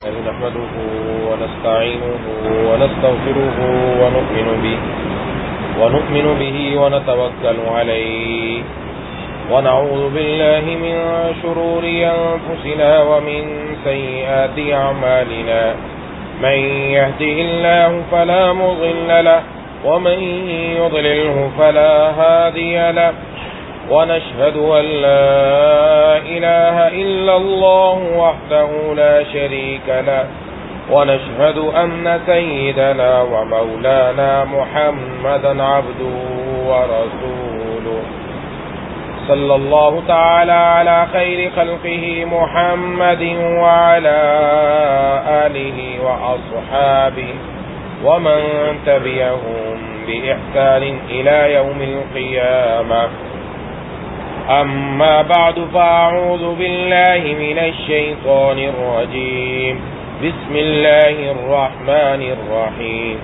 نحمده ونستعينه ونستغفره ونؤمن به ونتوكل عليه ونعوذ بالله من شرور أنفسنا ومن سيئات أعمالنا من يهده الله فلا مضل له ومن يضلله فلا هادي له ونشهد أن لا إله إلا الله وحده لا شريك له ونشهد أن سيدنا ومولانا محمدا عبده ورسوله صلى الله تعالى على خير خلقه محمد وعلى آله وأصحابه ومن تبعهم بإحسان إلى يوم القيامة. أما بعد فأعوذ بالله من الشيطان الرجيم. بسم الله الرحمن الرحيم.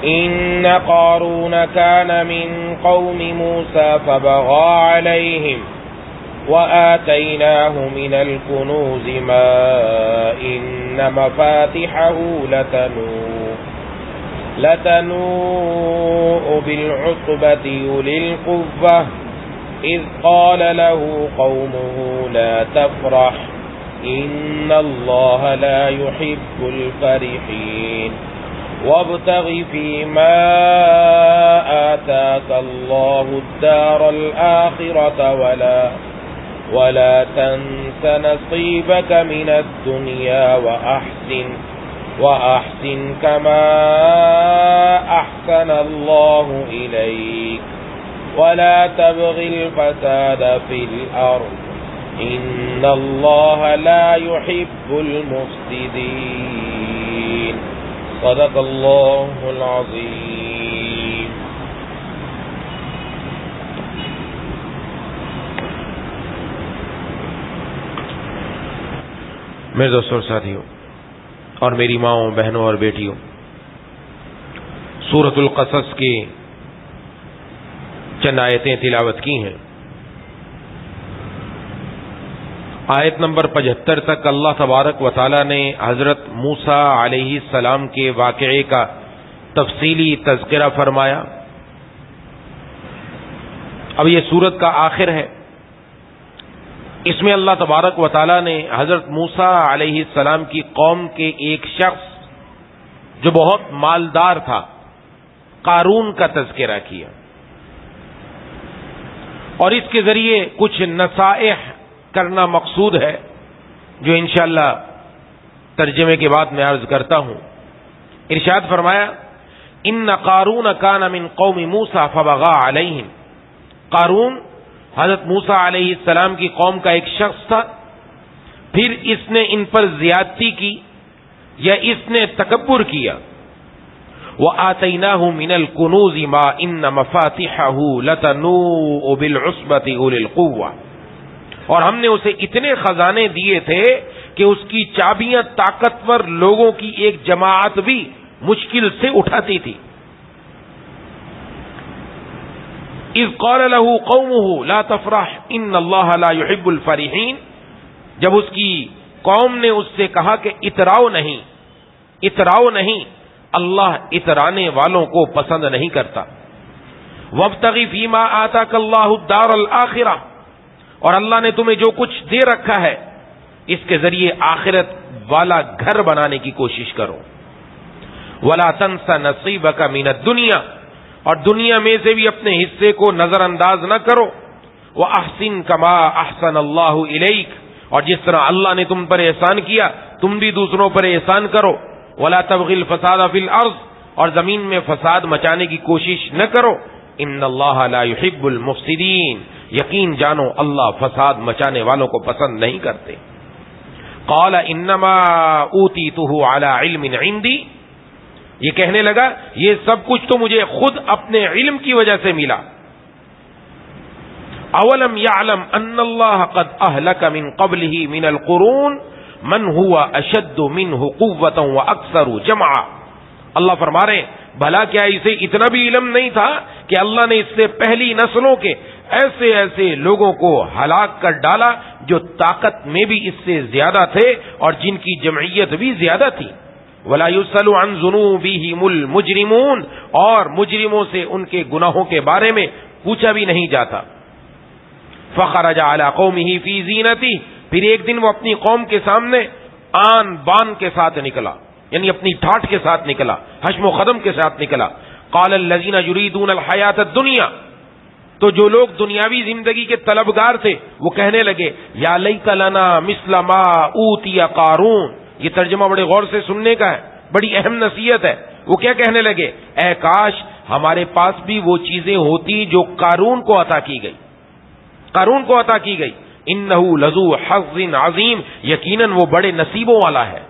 إن قارون كان من قوم موسى فبغى عليهم وآتيناه من الكنوز ما إن مفاتحه لتنوء بالعصبة أولي القوة إذ قال له قومه لا تفرح إن الله لا يحب الفرحين وابتغ فيما آتاك الله الدار الآخرة ولا تنس نصيبك من الدنيا وأحسن كما أحسن الله إليك ولا تبغ الفساد في الأرض إن الله لا يحب المفسدين. صدق الله العظيم. میرے دوستوں اور ساتھیوں اور میری ماؤں بہنوں اور بیٹیوں، سورۃ القصص کی چند آیتیں تلاوت کی ہیں. آیت نمبر 75 تک اللہ تبارک و تعالی نے حضرت موسیٰ علیہ السلام کے واقعے کا تفصیلی تذکرہ فرمایا. اب یہ سورت کا آخر ہے. اس میں اللہ تبارک و تعالی نے حضرت موسیٰ علیہ السلام کی قوم کے ایک شخص جو بہت مالدار تھا، قارون کا تذکرہ کیا اور اس کے ذریعے کچھ نصائح کرنا مقصود ہے جو انشاءاللہ ترجمے کے بعد میں عرض کرتا ہوں. ارشاد فرمایا ان قارون کان من قوم موسیٰ فبغى علیہم. قارون حضرت موسیٰ علیہ السلام کی قوم کا ایک شخص تھا، پھر اس نے ان پر زیادتی کی یا اس نے تکبر کیا. وآتیناہ من الکنوز ما ان مفاتحہ لتنوء بالعصبۃ اولي القوہ. اور ہم نے اسے اتنے خزانے دیے تھے کہ اس کی چابیاں طاقتور لوگوں کی ایک جماعت بھی مشکل سے اٹھاتی تھی. اذ قال له قومه لا تفرح ان اللہ لا يحب الفرحین. جب اس کی قوم نے اس سے کہا کہ اتراؤ نہیں، اللہ اترانے والوں کو پسند نہیں کرتا. وابتغ فیما آتاک اللہ الدار الآخرہ. اور اللہ نے تمہیں جو کچھ دے رکھا ہے اس کے ذریعے آخرت والا گھر بنانے کی کوشش کرو. ولا تنس نصیبک من الدنیا. اور دنیا میں سے بھی اپنے حصے کو نظر انداز نہ کرو. وَأَحْسِن كَمَا أَحْسَنَ اللَّهُ إِلَيْكَ. اور جس طرح اللہ نے تم پر احسان کیا تم بھی دوسروں پر احسان کرو. وَلَا تَبْغِ الْفَسَادَ فِي الْأَرْضِ. اور زمین میں فساد مچانے کی کوشش نہ کرو. إِنَّ اللَّهَ لَا يُحِبُّ الْمُفْسِدِينَ. یقین جانو اللہ فساد مچانے والوں کو پسند نہیں کرتے. قَالَ إِنَّمَا أُوتِيتُهُ عَلَى عِلْمٍ عِنْدِي. یہ کہنے لگا یہ سب کچھ تو مجھے خود اپنے علم کی وجہ سے ملا. اولم يعلم ان اللہ قد اہلک من قبلہ من القرون من هو اشد منه قوة واکثر جمعا. اللہ فرما رہے ہیں بھلا کیا اسے اتنا بھی علم نہیں تھا کہ اللہ نے اس سے پہلی نسلوں کے ایسے ایسے لوگوں کو ہلاک کر ڈالا جو طاقت میں بھی اس سے زیادہ تھے اور جن کی جمعیت بھی زیادہ تھی. وَلَا يُسْأَلُ عَنْ ذُنُوبِهِمُ الْمُجْرِمُونَ، اور مجرموں سے ان کے گناہوں کے بارے میں پوچھا بھی نہیں جاتا. فَخَرَجَ عَلَىٰ قَوْمِهِ فِي زِينَتِهِ، پھر ایک دن وہ اپنی قوم کے سامنے آن بان کے ساتھ نکلا، یعنی اپنی ٹھاٹ کے ساتھ نکلا، حشم و خدم کے ساتھ نکلا. قَالَ الَّذِينَ يُرِيدُونَ الْحَيَاةَ الدُّنْيَا، تو جو لوگ دنیاوی زندگی کے طلبگار تھے وہ کہنے لگے یا لیت لنا مثل ما اوتی قارون. یہ ترجمہ بڑے غور سے سننے کا ہے، بڑی اہم نصیحت ہے. وہ کیا کہنے لگے؟ اے کاش ہمارے پاس بھی وہ چیزیں ہوتی جو قارون کو عطا کی گئی، قارون کو عطا کی گئی. انہ لذو حظ عظیم، یقیناً وہ بڑے نصیبوں والا ہے.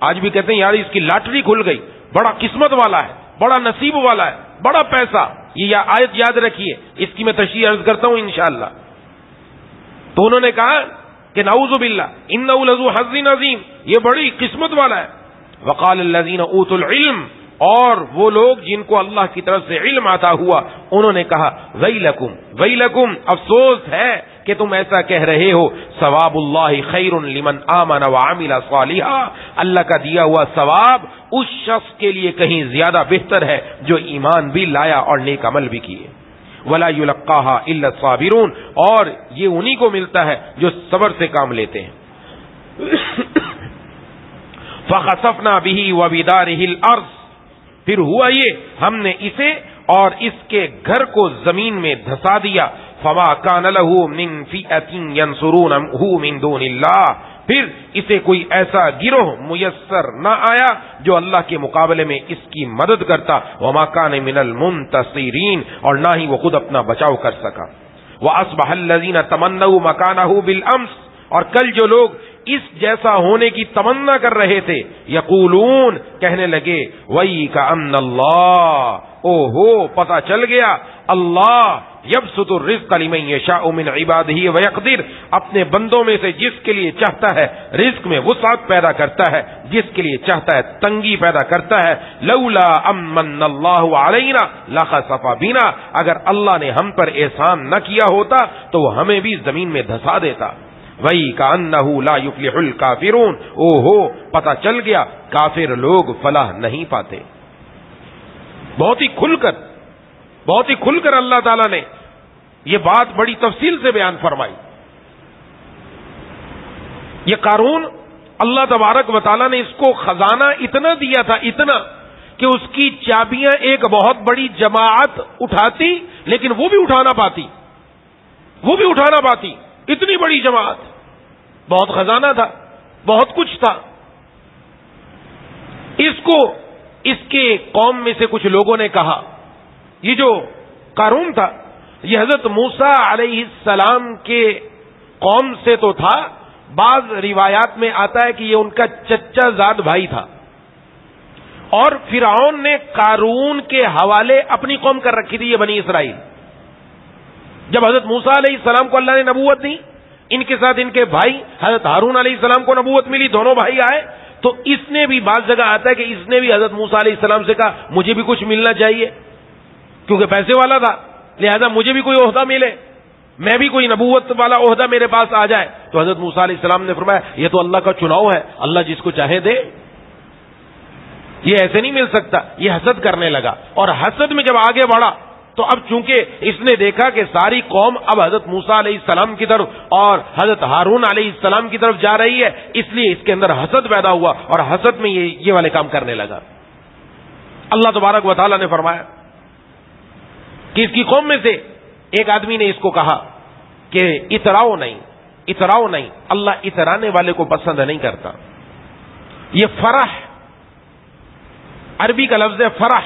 آج بھی کہتے ہیں یار اس کی لاٹری کھل گئی، بڑا قسمت والا ہے، بڑا نصیب والا ہے، بڑا پیسہ. یہ آیت یاد رکھیے، اس کی میں تشریح عرض کرتا ہوں انشاءاللہ. تو انہوں نے کہا کہ نعوذ باللہ انہ لذو حظ عظیم، یہ بڑی قسمت والا ہے. وقال الذین اوتوا العلم، اور وہ لوگ جن کو اللہ کی طرف سے علم عطا ہوا انہوں نے کہا ویلکم ویلکم، افسوس ہے کہ تم ایسا کہہ رہے ہو. ثواب اللہ خیر لمن آمن وعمل صالحا، اللہ کا دیا ہوا ثواب اس شخص کے لیے کہیں زیادہ بہتر ہے جو ایمان بھی لایا اور نیک عمل بھی کیے. ولا یلقاها الا الصابرون، اور یہ انہی کو ملتا ہے جو صبر سے کام لیتے ہیں. فخسفنا به وبداره الارض، پھر ہوا یہ ہم نے اسے اور اس کے گھر کو زمین میں دھسا دیا. فما كان له من فئة ينصرونه من دون الله، پھر اسے کوئی ایسا گروہ میسر نہ آیا جو اللہ کے مقابلے میں اس کی مدد کرتا. وما كان من المنتصرین، اور نہ ہی وہ خود اپنا بچاؤ کر سکا. واصبح الذين تمنوا مكانه بالامس، اور کل جو لوگ اس جیسا ہونے کی تمنا کر رہے تھے یقولون، کہنے لگے وَيْكَأَنَّ اللَّهَ، او ہو پتہ چل گیا اللہ یبسط الرزق لمن یشاء من عباده ویقدر، اپنے بندوں میں سے جس کے لیے چاہتا ہے رزق میں وسعت پیدا کرتا ہے، جس کے لیے چاہتا ہے تنگی پیدا کرتا ہے. لولا امن اللہ علینا لخسف بنا، اگر اللہ نے ہم پر احسان نہ کیا ہوتا تو وہ ہمیں بھی زمین میں دھسا دیتا. وَيْكَأَنَّهُ لَا يُفْلِحُ الْكَافِرُونَ، او ہو پتہ چل گیا کافر لوگ فلاح نہیں پاتے. بہت ہی کھل کر اللہ تعالیٰ نے یہ بات بڑی تفصیل سے بیان فرمائی. یہ قارون اللہ تبارک و تعالیٰ نے اس کو خزانہ اتنا دیا تھا، اتنا کہ اس کی چابیاں ایک بہت بڑی جماعت اٹھاتی لیکن وہ بھی اٹھانا پاتی. اتنی بڑی جماعت، بہت خزانہ تھا، بہت کچھ تھا. اس کو اس کے قوم میں سے کچھ لوگوں نے کہا، یہ جو قارون تھا یہ حضرت موسیٰ علیہ السلام کے قوم سے تو تھا، بعض روایات میں آتا ہے کہ یہ ان کا چچا زاد بھائی تھا. اور فرعون نے قارون کے حوالے اپنی قوم کر رکھی تھی، یہ بنی اسرائیل. جب حضرت موسیٰ علیہ السلام کو اللہ نے نبوت دی، ان کے ساتھ ان کے بھائی حضرت ہارون علیہ السلام کو نبوت ملی، دونوں بھائی آئے، تو اس نے بھی بعض جگہ آتا ہے کہ اس نے بھی حضرت موسیٰ علیہ السلام سے کہا مجھے بھی کچھ ملنا چاہیے، کیونکہ پیسے والا تھا، لہذا مجھے بھی کوئی عہدہ ملے، میں بھی کوئی نبوت والا عہدہ میرے پاس آ جائے. تو حضرت موسیٰ علیہ السلام نے فرمایا یہ تو اللہ کا چناؤ ہے، اللہ جس کو چاہے دے، یہ ایسے نہیں مل سکتا. یہ حسد کرنے لگا، اور حسد میں جب آگے بڑھا تو اب چونکہ اس نے دیکھا کہ ساری قوم اب حضرت موسیٰ علیہ السلام کی طرف اور حضرت ہارون علیہ السلام کی طرف جا رہی ہے، اس لیے اس کے اندر حسد پیدا ہوا اور حسد میں یہ والے کام کرنے لگا. اللہ تبارک و تعالیٰ نے فرمایا کہ اس کی قوم میں سے ایک آدمی نے اس کو کہا کہ اتراؤ نہیں، اللہ اترانے والے کو پسند نہیں کرتا. یہ فرح، عربی کا لفظ ہے فرح،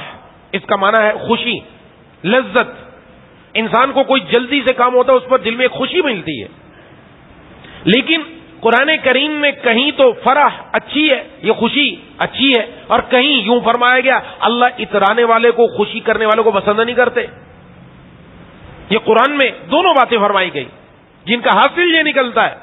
اس کا معنی ہے خوشی، لذت. انسان کو کوئی جلدی سے کام ہوتا ہے اس پر دل میں خوشی ملتی ہے، لیکن قرآن کریم میں کہیں تو فرح اچھی ہے، یہ خوشی اچھی ہے، اور کہیں یوں فرمایا گیا اللہ اترانے والے کو، خوشی کرنے والے کو پسند نہیں کرتے. یہ قرآن میں دونوں باتیں فرمائی گئی، جن کا حاصل یہ نکلتا ہے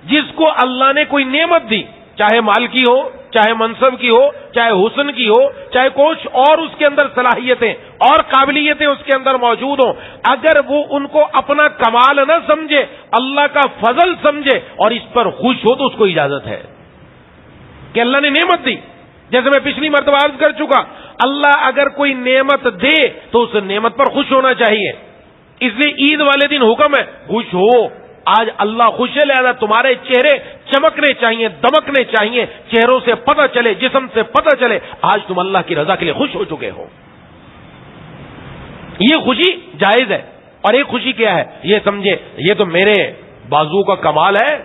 جس کو اللہ نے کوئی نعمت دی، چاہے مال کی ہو، چاہے منصب کی ہو، چاہے حسن کی ہو، چاہے کچھ اور اس کے اندر صلاحیتیں اور قابلیتیں اس کے اندر موجود ہوں، اگر وہ ان کو اپنا کمال نہ سمجھے، اللہ کا فضل سمجھے اور اس پر خوش ہو، تو اس کو اجازت ہے کہ اللہ نے نعمت دی. جیسے میں پچھلی مرتبہ عرض کر چکا، اللہ اگر کوئی نعمت دے تو اس نعمت پر خوش ہونا چاہیے. اس لیے عید والے دن حکم ہے خوش ہو، آج اللہ خوش ہے، لہذا تمہارے چہرے چمکنے چاہیے، دمکنے چاہیے، چہروں سے پتہ چلے، جسم سے پتہ چلے آج تم اللہ کی رضا کے لیے خوش ہو چکے ہو. یہ خوشی جائز ہے. اور ایک خوشی کیا ہے؟ یہ سمجھے یہ تو میرے بازو کا کمال ہے،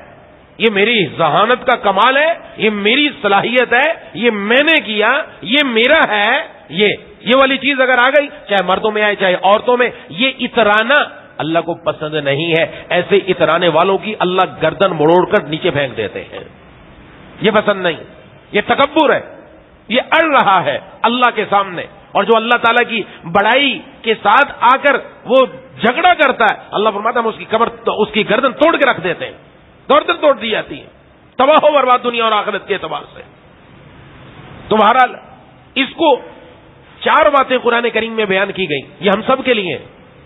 یہ میری ذہانت کا کمال ہے، یہ میری صلاحیت ہے، یہ میں نے کیا، یہ میرا ہے. یہ والی چیز اگر آ گئی، چاہے مردوں میں آئے چاہے عورتوں میں، یہ اترانا اللہ کو پسند نہیں ہے. ایسے اترانے والوں کی اللہ گردن مڑوڑ کر نیچے پھینک دیتے ہیں. یہ پسند نہیں، یہ تکبر ہے، یہ اڑ رہا ہے اللہ کے سامنے. اور جو اللہ تعالیٰ کی بڑائی کے ساتھ آ کر وہ جھگڑا کرتا ہے، اللہ فرماتا ہے ہم اس کی کمر، اس کی گردن توڑ کے رکھ دیتے ہیں، گردن توڑ دی جاتی ہے، تباہ و برباد دنیا اور آخرت کے اعتبار سے. تو بہرحال اس کو 4 باتیں قرآن کریم میں بیان کی گئی، یہ ہم سب کے لیے،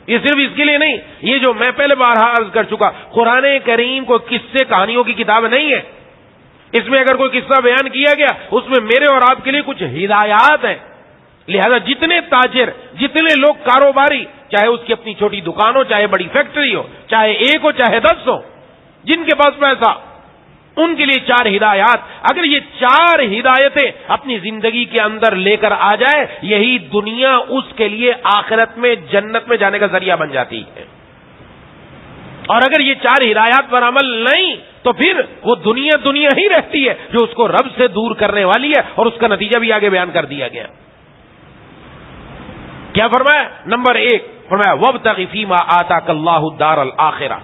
یہ صرف اس کے لیے نہیں. یہ جو میں پہلے بارہا عرض کر چکا، قرآن کریم کو قصے کہانیوں کی کتاب نہیں ہے. اس میں اگر کوئی قصہ بیان کیا گیا، اس میں میرے اور آپ کے لیے کچھ ہدایات ہیں. لہذا جتنے تاجر، جتنے لوگ کاروباری، چاہے اس کی اپنی چھوٹی دکان ہو، چاہے بڑی فیکٹری ہو، چاہے 1 ہو چاہے 10 ہو، جن کے پاس پیسہ، ان کے لیے 4 ہدایات. اگر یہ 4 ہدایتیں اپنی زندگی کے اندر لے کر آ جائے، یہی دنیا اس کے لیے آخرت میں جنت میں جانے کا ذریعہ بن جاتی ہے. اور اگر یہ 4 ہدایات پر عمل نہیں تو پھر وہ دنیا ہی رہتی ہے جو اس کو رب سے دور کرنے والی ہے. اور اس کا نتیجہ بھی آگے بیان کر دیا گیا. کیا فرمایا؟ نمبر 1 فرمایا وابتغ فیما آتاک اللہ الدار الآخرہ.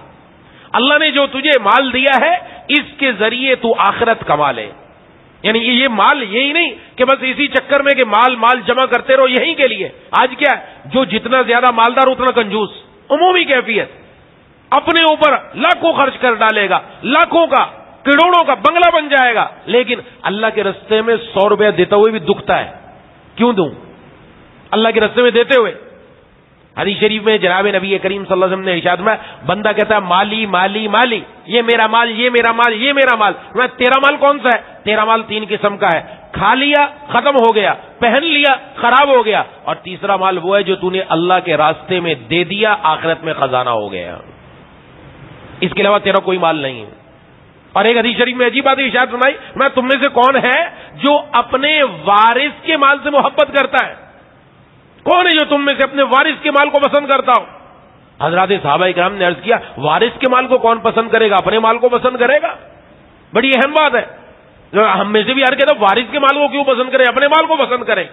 اللہ نے جو تجھے مال دیا ہے اس کے ذریعے تو آخرت کما لے. یعنی یہ مال یہی نہیں کہ بس اسی چکر میں کہ مال جمع کرتے رہو یہی کے لیے. آج کیا ہے، جو جتنا زیادہ مالدار اتنا کنجوس، عمومی کیفیت، اپنے اوپر لاکھوں خرچ کر ڈالے گا، لاکھوں کا کروڑوں کا بنگلہ بن جائے گا، لیکن اللہ کے رستے میں 100 روپیہ دیتے ہوئے بھی دکھتا ہے. کیوں دوں؟ اللہ کے رستے میں دیتے ہوئے. حدیث شریف میں جناب نبی کریم صلی اللہ علیہ وسلم نے ارشاد میں، بندہ کہتا ہے مالی مالی مالی، یہ میرا مال، یہ میرا مال، یہ میرا مال. میں تیرا مال کون سا ہے؟ تیرا مال 3 قسم کا ہے، کھا لیا ختم ہو گیا، پہن لیا خراب ہو گیا، اور تیسرا مال وہ ہے جو تو نے اللہ کے راستے میں دے دیا، آخرت میں خزانہ ہو گیا. اس کے علاوہ تیرا کوئی مال نہیں ہے. اور ایک حدیث شریف میں عجیب بات ارشاد فرمائی، میں تم میں سے کون ہے جو اپنے وارث کے مال سے محبت کرتا ہے؟ کون ہے جو تم میں سے اپنے وارث کے مال کو پسند کرتا ہو؟ حضرات صحابہ کرام نے عرض کیا، وارث کے مال کو کون پسند کرے گا؟ اپنے مال کو پسند کرے گا. بڑی اہم بات ہے. ہم میں سے بھی ہر کہتا وارث کے مال کو کیوں پسند کرے، اپنے مال کو پسند کرے.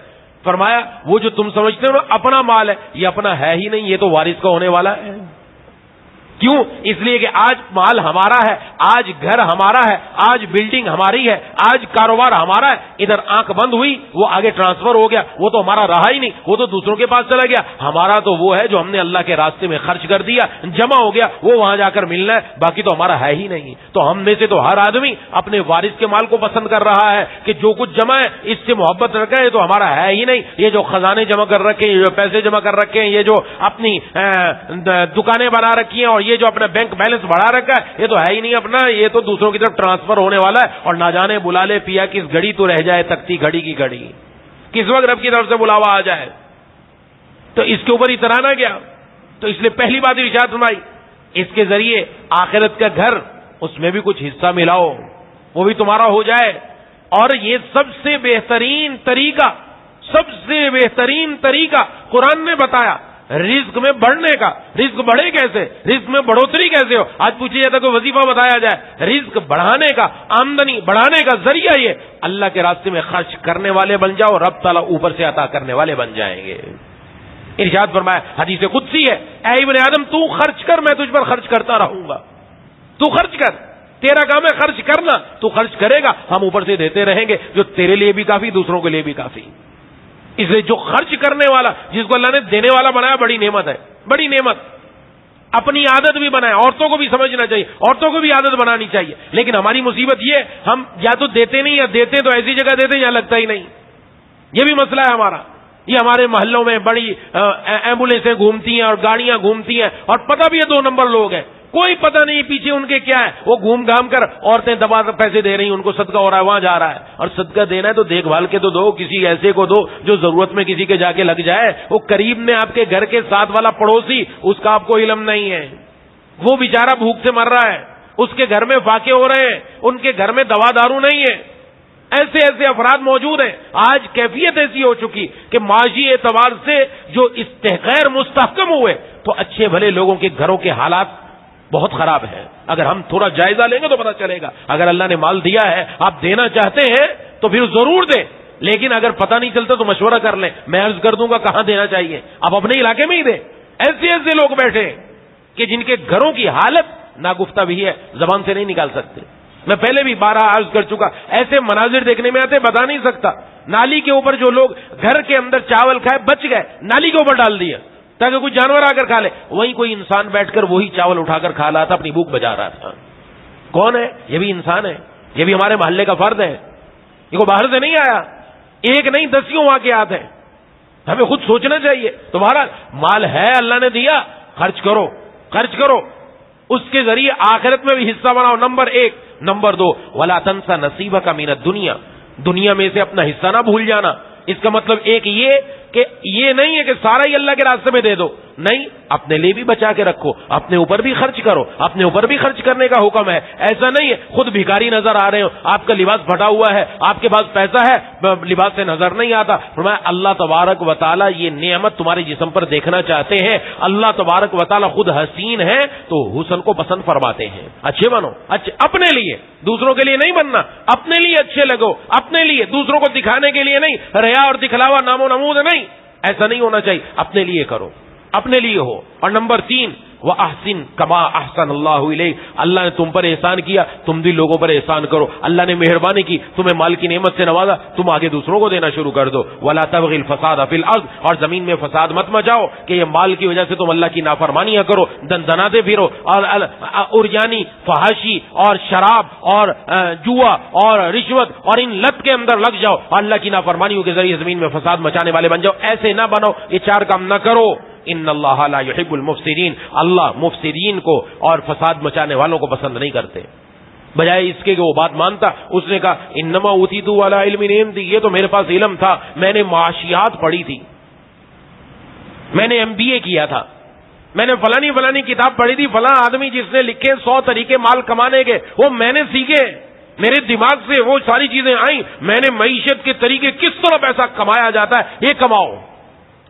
فرمایا وہ جو تم سمجھتے ہو نا اپنا مال ہے، یہ اپنا ہے ہی نہیں، یہ تو وارث کا ہونے والا ہے. کیوں؟ اس لیے کہ آج مال ہمارا ہے، آج گھر ہمارا ہے، آج بلڈنگ ہماری ہے، آج کاروبار ہمارا ہے. ادھر آنکھ بند ہوئی، وہ آگے ٹرانسفر ہو گیا، وہ تو ہمارا رہا ہی نہیں، وہ تو دوسروں کے پاس چلا گیا. ہمارا تو وہ ہے جو ہم نے اللہ کے راستے میں خرچ کر دیا، جمع ہو گیا، وہ وہاں جا کر ملنا ہے، باقی تو ہمارا ہے ہی نہیں. تو ہم میں سے تو ہر آدمی اپنے وارث کے مال کو پسند کر رہا ہے کہ جو کچھ جمع ہے اس سے محبت رکھا ہے، تو ہمارا ہے ہی نہیں. یہ جو خزانے جمع کر رکھے ہیں، یہ جو پیسے جمع کر رکھے ہیں، یہ جو اپنی دکانیں بنا رکھی ہیں، اور یہ جو اپنا بینک بیلنس بڑھا رکھا ہے، یہ تو ہے ہی نہیں اپنا، یہ تو دوسروں کی طرف ٹرانسفر ہونے والا ہے. اور نہ جانے بلا لے پیا کس گھڑی تو رہ جائے تکتی گھڑی کی گھڑی، کس وقت رب کی طرف سے بلاوا آ جائے. تو اس کے اوپر اترانا کیا؟ تو اس لیے پہلی بات ارشاد فرمائی، اس کے ذریعے آخرت کا گھر، اس میں بھی کچھ حصہ ملاؤ، وہ بھی تمہارا ہو جائے. اور یہ سب سے بہترین طریقہ قرآن نے بتایا رزق میں بڑھنے کا. رزق بڑھے کیسے؟ رزق میں بڑھوتری کیسے ہو؟ آج پوچھیے جاتا کوئی وظیفہ بتایا جائے. رزق بڑھانے کا، آمدنی بڑھانے کا ذریعہ یہ اللہ کے راستے میں خرچ کرنے والے بن جاؤ، رب تعالیٰ اوپر سے عطا کرنے والے بن جائیں گے. ارشاد فرمایا، حدیث قدسی ہے، اے ابن آدم تو خرچ کر، میں تجھ پر خرچ کرتا رہوں گا. تو خرچ کر، تیرا کام ہے خرچ کرنا، تو خرچ کرے گا، ہم اوپر سے دیتے رہیں گے، جو تیرے لیے بھی کافی، دوسروں کے لیے بھی کافی. اس لیے جو خرچ کرنے والا، جس کو اللہ نے دینے والا بنایا، بڑی نعمت ہے، بڑی نعمت. اپنی عادت بھی بنائیں. عورتوں کو بھی سمجھنا چاہیے, عورتوں کو بھی عادت بنانی چاہیے. لیکن ہماری مصیبت یہ, ہم یا تو دیتے نہیں, یا دیتے تو ایسی جگہ دیتے جہاں لگتا ہی نہیں. یہ بھی مسئلہ ہے ہمارا. یہ ہمارے محلوں میں بڑی ایمبولینسیں گھومتی ہیں اور گاڑیاں گھومتی ہیں, اور پتہ بھی ہے 2 نمبر لوگ ہیں, کوئی پتہ نہیں پیچھے ان کے کیا ہے. وہ گھوم گھام کر عورتیں دبا پیسے دے رہی ہیں, ان کو صدقہ ہو رہا ہے, وہاں جا رہا ہے. اور صدقہ دینا ہے تو دیکھ بھال کے تو دو, کسی ایسے کو دو جو ضرورت میں کسی کے جا کے لگ جائے. وہ قریب میں آپ کے گھر کے ساتھ والا پڑوسی, اس کا آپ کو علم نہیں ہے, وہ بیچارہ بھوک سے مر رہا ہے, اس کے گھر میں فاقے ہو رہے ہیں, ان کے گھر میں دوا دارو نہیں ہے. ایسے ایسے افراد موجود ہیں. آج کیفیت ایسی ہو چکی کہ معاشی اعتبار سے جو غیر مستحکم ہوئے, تو اچھے بھلے لوگوں کے گھروں کے حالات بہت خراب ہیں. اگر ہم تھوڑا جائزہ لیں گے تو پتہ چلے گا. اگر اللہ نے مال دیا ہے, آپ دینا چاہتے ہیں تو پھر ضرور دیں, لیکن اگر پتہ نہیں چلتا تو مشورہ کر لیں. میں عرض کر دوں گا کہاں دینا چاہیے, آپ اپنے علاقے میں ہی دیں. ایسے ایسے لوگ بیٹھے کہ جن کے گھروں کی حالت ناگفتہ بھی ہے, زبان سے نہیں نکال سکتے. میں پہلے بھی 12 عرض کر چکا, ایسے مناظر دیکھنے میں آتے بتا نہیں سکتا. نالی کے اوپر جو لوگ گھر کے اندر چاول کھائے بچ گئے, نالی کے اوپر ڈال دیا تاکہ کوئی جانور آ کر کھا لے. وہیں کوئی انسان بیٹھ کر وہی چاول اٹھا کر کھا رہا تھا, اپنی بھوک بجا رہا تھا. کون ہے یہ؟ بھی انسان ہے, یہ بھی ہمارے محلے کا فرد ہے, یہ کوئی باہر سے نہیں آیا. 1 نہیں 10 واقعات ہیں. ہمیں خود سوچنا چاہیے. تمہارا مال ہے, اللہ نے دیا, خرچ کرو, خرچ کرو, اس کے ذریعے آخرت میں بھی حصہ بناؤ. نمبر 1. نمبر 2, ولا تنسا نصیبک من الدنیا, دنیا میں سے اپنا حصہ نہ بھول جانا. اس کا مطلب ایک یہ کہ یہ نہیں ہے کہ سارا ہی اللہ کے راستے میں دے دو, نہیں, اپنے لیے بھی بچا کے رکھو, اپنے اوپر بھی خرچ کرو, اپنے اوپر بھی خرچ کرنے کا حکم ہے. ایسا نہیں ہے خود بھکاری نظر آ رہے ہو, آپ کا لباس پھٹا ہوا ہے, آپ کے پاس پیسہ ہے, لباس سے نظر نہیں آتا. فرمایا اللہ تبارک و تعالیٰ یہ نعمت تمہارے جسم پر دیکھنا چاہتے ہیں. اللہ تبارک و تعالیٰ خود حسین ہے تو حسن کو پسند فرماتے ہیں. اچھے بنو, اچھے اپنے لیے, دوسروں کے لیے نہیں بننا. اپنے لیے اچھے لگو, اپنے لیے, دوسروں کو دکھانے کے لیے نہیں. ریا اور دکھلاوا نام و نمود نہیں, ایسا نہیں ہونا چاہیے. اپنے لیے کرو, اپنے لیے ہو. اور نمبر 3, وَأَحْسِن كَمَا أَحْسَنَ اللَّهُ إِلَيْكَ, اللہ نے تم پر احسان کیا, تم بھی لوگوں پر احسان کرو. اللہ نے مہربانی کی, تمہیں مال کی نعمت سے نوازا, تم آگے دوسروں کو دینا شروع کر دو. وَلَا تَبْغِ الْفَسَادَ فِي الْأَرْضِ, اور زمین میں فساد مت مچاؤ کہ یہ مال کی وجہ سے تم اللہ کی نافرمانیاں کرو, دندناتے پھرو, اور عریانی, فحاشی اور شراب اور جوا اور رشوت اور ان لت کے اندر لگ جاؤ, اللہ کی نافرمانیوں کے ذریعے زمین میں فساد مچانے والے بن جاؤ. ایسے نہ بنو, یہ 4 کام نہ کرو. ان اللہ لا يحب المفسدین, اللہ مفسدین کو اور فساد مچانے والوں کو پسند نہیں کرتے. بجائے اس کے کہ وہ بات مانتا, اس نے کہا انما اوتیت علی علم عندی, یہ تو میرے پاس علم تھا, میں نے معاشیات پڑھی تھی, میں نے MBA کیا تھا, میں نے فلانی کتاب پڑھی تھی, فلاں آدمی جس نے لکھے 100 طریقے مال کمانے کے, وہ میں نے سیکھے, میرے دماغ سے وہ ساری چیزیں آئیں, میں نے معیشت کے طریقے کس طرح پیسہ کمایا جاتا ہے یہ کماؤ.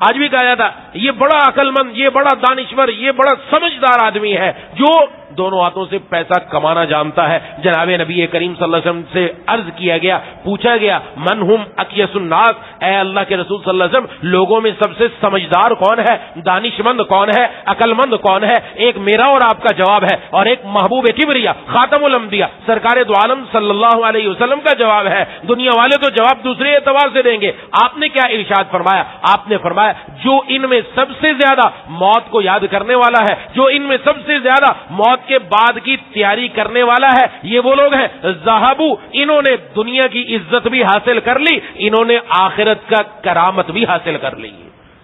آج بھی کہا جاتا یہ بڑا عقل مند, یہ بڑا دانشور, یہ بڑا سمجھدار آدمی ہے جو دونوں ہاتھوں سے پیسہ کمانا جانتا ہے. جناب نبی کریم صلی اللہ علیہ وسلم سے عرض کیا گیا, پوچھا گیا من ہم اکیس الناس, اے اللہ کے رسول صلی اللہ علیہ وسلم لوگوں میں سب سے سمجھدار کون ہے, دانش مند کون ہے, عقل مند کون ہے؟ ایک میرا اور آپ کا جواب ہے, اور ایک محبوب کبریا خاتم الانبیاء سرکار دو عالم صلی اللہ علیہ وسلم کا جواب ہے. دنیا والے تو جواب دوسرے اعتبار سے دیں گے. آپ نے کیا ارشاد فرمایا؟ آپ نے فرمایا جو ان میں سب سے زیادہ موت کو یاد کرنے والا ہے, جو ان میں سب سے زیادہ موت کے بعد کی تیاری کرنے والا ہے, یہ وہ لوگ ہیں ذہبو, انہوں نے دنیا کی عزت بھی حاصل کر لی, انہوں نے آخرت کا کرامت بھی حاصل کر لی.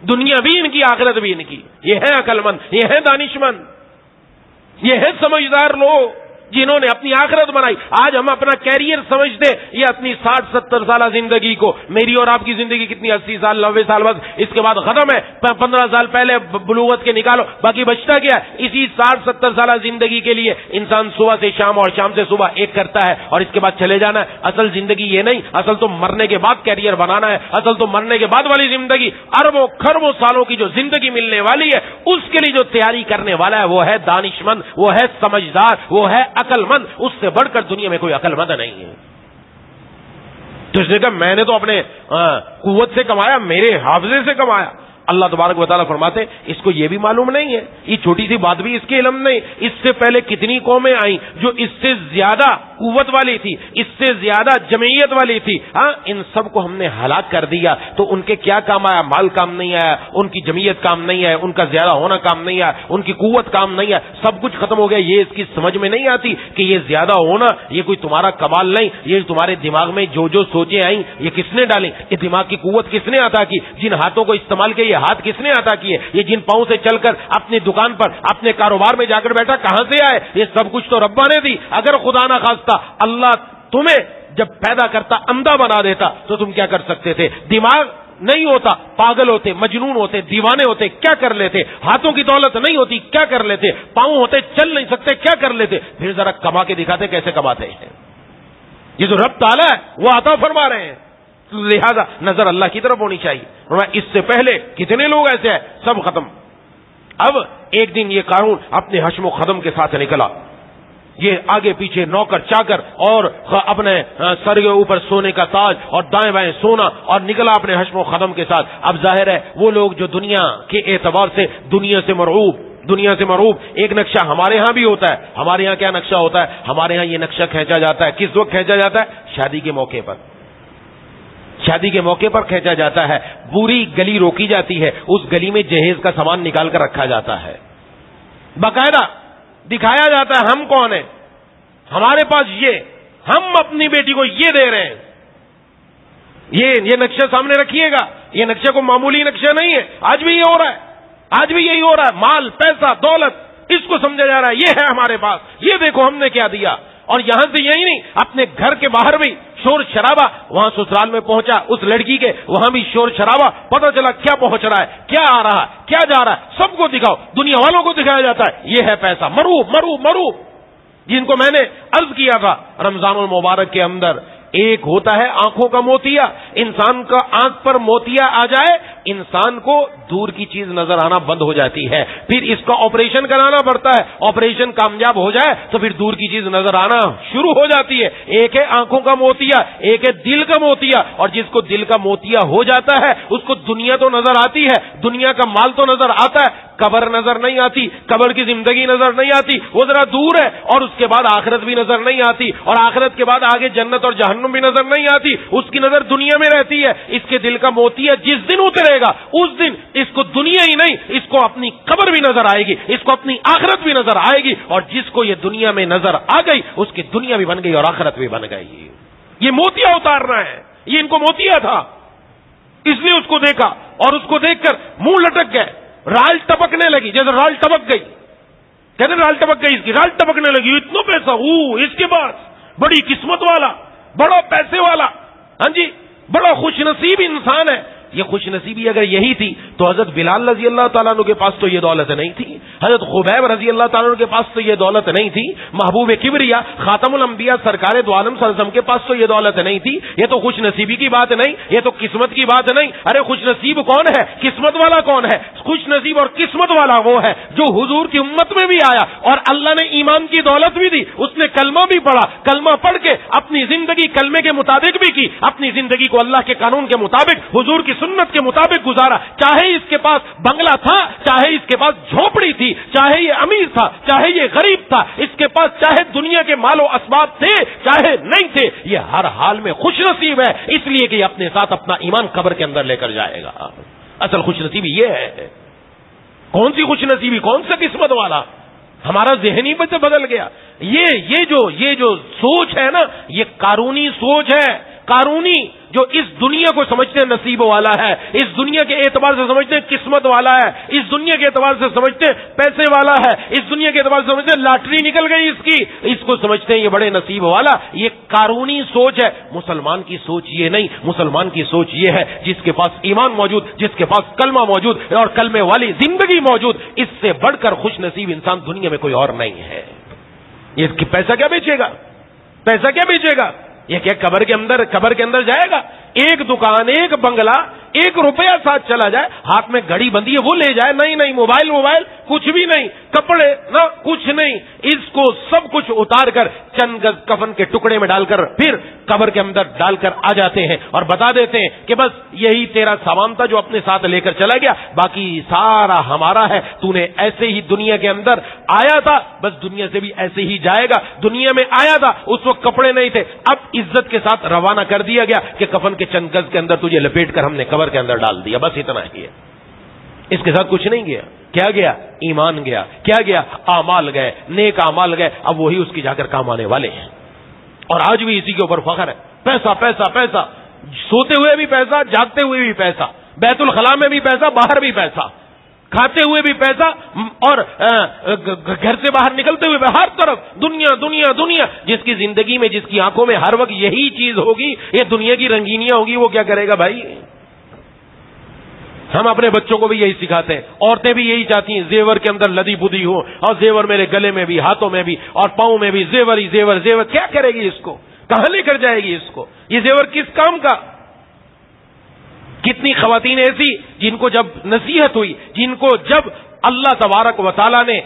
دنیا بھی ان کی, آخرت بھی ان کی. یہ ہے عقل مند, یہ ہے دانش مند, یہ ہے سمجھدار لوگ جنہوں نے اپنی آخرت بنائی. آج ہم اپنا کیریئر سمجھتے, یہ اپنی 60-70 سالہ زندگی کو, میری اور آپ کی زندگی کتنی 80 سال 90 سال بس, اس کے بعد ختم ہے. 15 سال پہلے بلوغت کے نکالو, باقی بچتا کیا ہے؟ اسی 60-70 سالہ زندگی کے لیے انسان صبح سے شام اور شام سے صبح ایک کرتا ہے اور اس کے بعد چلے جانا ہے. اصل زندگی یہ نہیں, اصل تو مرنے کے بعد کیریئر بنانا ہے. اصل تو مرنے کے بعد والی زندگی, اربوں خربوں سالوں کی جو زندگی ملنے والی ہے, اس کے لیے جو تیاری کرنے والا ہے وہ ہے دانش مند, وہ ہے سمجھدار, وہ ہے عقل مند. اس سے بڑھ کر دنیا میں کوئی عقل مند نہیں ہے. تو اس نے کہا میں نے تو اپنے قوت سے کمایا, میرے حافظے سے کمایا, اللہ تبارک و تعالیٰ فرماتے ہیں اس کو یہ بھی معلوم نہیں ہے، یہ چھوٹی سی بات بھی اس کے علم نہیں، اس سے پہلے کتنی قومیں آئیں جو اس سے زیادہ قوت والی تھی، اس سے زیادہ جمعیت والی تھی، ہاں ان سب کو ہم نے ہلاک کر دیا، تو ان کے کیا کام آیا؟ مال کام نہیں آیا، ان کی جمعیت کام نہیں آیا، ان کا زیادہ ہونا کام نہیں آیا، ان کی قوت کام نہیں آیا، سب کچھ ختم ہو گیا۔ یہ اس کی سمجھ میں نہیں آتی کہ یہ زیادہ ہونا یہ کوئی تمہارا کمال نہیں، یہ تمہارے دماغ میں جو جو سوچیں آئیں یہ کس نے ڈالیں؟ یہ دماغ کی قوت کس نے عطا کی؟ جن ہاتھوں کو استعمال کیا یہ ہاتھ کس نے عطا کیے؟ یہ جن پاؤں سے چل کر اپنی دکان پر اپنے کاروبار میں جا کر بیٹھا کہاں سے آئے؟ یہ سب کچھ تو ربا نے دی۔ اگر خدا نہ خواستہ اللہ تمہیں جب پیدا کرتا اندھا بنا دیتا تو تم کیا کر سکتے تھے؟ دماغ نہیں ہوتا پاگل ہوتے، مجنون ہوتے، دیوانے ہوتے، کیا کر لیتے؟ ہاتھوں کی دولت نہیں ہوتی کیا کر لیتے؟ پاؤں ہوتے چل نہیں سکتے کیا کر لیتے؟ پھر ذرا کما کے دکھاتے کیسے کماتے ہیں۔ یہ جو رب تعالیٰ ہے وہ عطا فرما رہے ہیں، لہذا نظر اللہ کی طرف ہونی چاہیے۔ اس سے پہلے کتنے لوگ ایسے ہیں، سب ختم۔ اب ایک دن یہ قارون اپنے حشم و خدم کے ساتھ نکلا، یہ آگے پیچھے نوکر چاکر اور اپنے سر کے اوپر سونے کا تاج اور دائیں بائیں سونا، اور نکلا اپنے حشم و خدم کے ساتھ۔ اب ظاہر ہے وہ لوگ جو دنیا کے اعتبار سے دنیا سے مرعوب، ایک نقشہ ہمارے ہاں بھی ہوتا ہے۔ ہمارے ہاں کیا نقشہ ہوتا ہے؟ ہمارے ہاں یہ نقشہ کھینچا جاتا ہے، کس وقت کھینچا جاتا ہے؟ شادی کے موقع پر، شادی کے موقع پر کھینچا جاتا ہے۔ پوری گلی روکی جاتی ہے، اس گلی میں جہیز کا سامان نکال کر رکھا جاتا ہے، باقاعدہ دکھایا جاتا ہے ہم کون ہیں، ہمارے پاس یہ، ہم اپنی بیٹی کو یہ دے رہے ہیں۔ یہ نقشہ سامنے رکھیے گا، یہ نقشہ کو معمولی نقشہ نہیں ہے۔ آج بھی یہ ہو رہا ہے، آج بھی یہی ہو رہا ہے۔ مال، پیسہ، دولت، اس کو سمجھا جا رہا ہے یہ ہے ہمارے پاس، یہ دیکھو ہم نے کیا دیا۔ اور یہاں سے یہی نہیں، اپنے گھر کے باہر بھی شور شرابہ، وہاں سسرال میں پہنچا اس لڑکی کے، وہاں بھی شور شرابہ، پتہ چلا کیا پہنچ رہا ہے، کیا آ رہا ہے، کیا جا رہا ہے، سب کو دکھاؤ، دنیا والوں کو دکھایا جاتا ہے یہ ہے پیسہ۔ مروب جن کو میں نے عرض کیا تھا رمضان المبارک کے اندر، ایک ہوتا ہے آنکھوں کا موتیا، انسان کا آنکھ پر موتیا آ جائے انسان کو دور کی چیز نظر آنا بند ہو جاتی ہے، پھر اس کا آپریشن کرانا پڑتا ہے، آپریشن کامیاب ہو جائے تو پھر دور کی چیز نظر آنا شروع ہو جاتی ہے۔ ایک ہے آنکھوں کا موتیا، ایک ہے دل کا موتیا، اور جس کو دل کا موتیا ہو جاتا ہے اس کو دنیا تو نظر آتی ہے، دنیا کا مال تو نظر آتا ہے، قبر نظر نہیں آتی، قبر کی زندگی نظر نہیں آتی، وہ ذرا دور ہے، اور اس کے بعد آخرت بھی نظر نہیں آتی، اور آخرت کے بعد آگے جنت اور جہنم بھی نظر نہیں آتی، اس کی نظر دنیا میں رہتی ہے۔ اس کے دل کا موتیا جس دن اترے گا اس دن اس کو دنیا ہی نہیں، اس کو اپنی قبر بھی نظر آئے گی، اس کو اپنی آخرت بھی نظر آئے گی، اور جس کو یہ دنیا میں نظر آ گئی اس کی دنیا بھی بن گئی اور آخرت بھی بن گئی۔ یہ موتیا اتارنا ہے، یہ ان کو موتیا تھا، اس لیے اس کو دیکھا اور اس کو دیکھ کر منہ لٹک گئے، رال ٹپکنے لگی، جیسے رال ٹپک گئی، کہتے رال ٹپک گئی، اس کی رال ٹپکنے لگی، اتنا پیسہ اس کے پاس، بڑی قسمت والا، بڑا پیسے والا، ہاں جی بڑا خوش نصیب انسان ہے۔ یہ خوش نصیبی اگر یہی تھی تو حضرت بلال رضی اللہ تعالیٰ عنہ کے پاس تو یہ دولت نہیں تھی، حضرت خبیب رضی اللہ تعالیٰ عنہ کے پاس تو یہ دولت نہیں تھی، محبوب کبریا خاتم الانبیاء سرکار دو عالم صلی اللہ علیہ وسلم کے پاس تو یہ دولت نہیں تھی۔ یہ تو خوش نصیبی کی بات نہیں، یہ تو قسمت کی بات نہیں۔ ارے خوش نصیب کون ہے، قسمت والا کون ہے؟ خوش نصیب اور قسمت والا وہ ہے جو حضور کی امت میں بھی آیا اور اللہ نے ایمان کی دولت بھی دی، اس نے کلمہ بھی پڑھا، کلمہ پڑھ کے اپنی زندگی کلمے کے مطابق بھی کی، اپنی زندگی کو اللہ کے قانون کے مطابق حضور کی سنت کے مطابق گزارا، چاہے اس کے پاس بنگلہ تھا، چاہے اس کے پاس جھونپڑی تھی، چاہے یہ امیر تھا، چاہے یہ غریب تھا، اس کے پاس چاہے دنیا کے مال و اسباب تھے چاہے نہیں تھے، یہ ہر حال میں خوش نصیب ہے، اس لیے کہ یہ اپنے ساتھ اپنا ایمان قبر کے اندر لے کر جائے گا۔ اصل خوش نصیبی یہ ہے۔ کون سی خوش نصیبی، کون سا قسمت والا؟ ہمارا ذہنی سے بدل گیا۔ یہ جو سوچ ہے نا، یہ قارونی سوچ ہے، قارونی جو اس دنیا کو سمجھتے ہیں نصیب والا ہے، اس دنیا کے اعتبار سے سمجھتے ہیں قسمت والا ہے، اس دنیا کے اعتبار سے سمجھتے ہیں پیسے والا ہے، اس دنیا کے اعتبار سے سمجھتے ہیں لاٹری نکل گئی اس کی، اس کو سمجھتے ہیں یہ بڑے نصیب والا۔ یہ قارونی سوچ ہے۔ مسلمان کی سوچ یہ نہیں، مسلمان کی سوچ یہ ہے جس کے پاس ایمان موجود، جس کے پاس کلمہ موجود اور کلمے والی زندگی موجود، اس سے بڑھ کر خوش نصیب انسان دنیا میں کوئی اور نہیں ہے۔ یہ پیسہ کیا بیچے گا، پیسہ کیا بیچے گا؟ یہ کیا قبر کے اندر جائے گا؟ ایک دکان، ایک بنگلہ، 1 روپیہ ساتھ چلا جائے، ہاتھ میں گھڑی بندھی ہے وہ لے جائے، نہیں موبائل کچھ بھی نہیں، کپڑے نہ کچھ نہیں، اس کو سب کچھ اتار کر چند گز کفن کے ٹکڑے میں ڈال کر پھر قبر کے اندر ڈال کر آ جاتے ہیں اور بتا دیتے ہیں کہ بس یہی تیرا سامان تھا جو اپنے ساتھ لے کر چلا گیا، باقی سارا ہمارا ہے، تو نے ایسے ہی دنیا کے اندر آیا تھا، بس دنیا سے بھی ایسے ہی جائے گا، دنیا میں آیا تھا اس وقت کپڑے نہیں تھے، اب عزت کے ساتھ روانہ کر دیا گیا کہ کفن کے چند گز کے اندر تجھے لپیٹ کر ہم نے قبر کے اندر ڈال دیا، بس اتنا ہی ہے، اس کے ساتھ کچھ نہیں گیا۔ کیا گیا؟ ایمان گیا، کیا گیا؟ اعمال گئے، نیک اعمال گئے، اب وہی اس کی جا کر کام آنے والے ہیں، اور آج بھی اسی کے اوپر فخر ہے، پیسہ پیسہ پیسہ، سوتے ہوئے بھی پیسہ، جاگتے ہوئے بھی پیسہ، بیت الخلاء میں بھی پیسہ، باہر بھی پیسہ، کھاتے ہوئے بھی پیسہ، اور گھر سے باہر نکلتے ہوئے ہر طرف دنیا دنیا دنیا۔ جس کی زندگی میں، جس کی آنکھوں میں ہر وقت یہی چیز ہوگی، یہ دنیا کی رنگینیاں ہوگی، وہ کیا کرے گا بھائی؟ ہم اپنے بچوں کو بھی یہی سکھاتے ہیں، عورتیں بھی یہی چاہتی ہیں زیور کے اندر لدی بدی ہو، اور زیور میرے گلے میں بھی، ہاتھوں میں بھی اور پاؤں میں بھی زیور ہی زیور زیور۔ کیا کرے گی اس کو؟ کہاں لے کر جائے گی اس کو؟ یہ زیور کس کام کا؟ کتنی خواتین ایسی جن کو جب نصیحت ہوئی، جن کو جب اللہ تبارک و تعالیٰ نے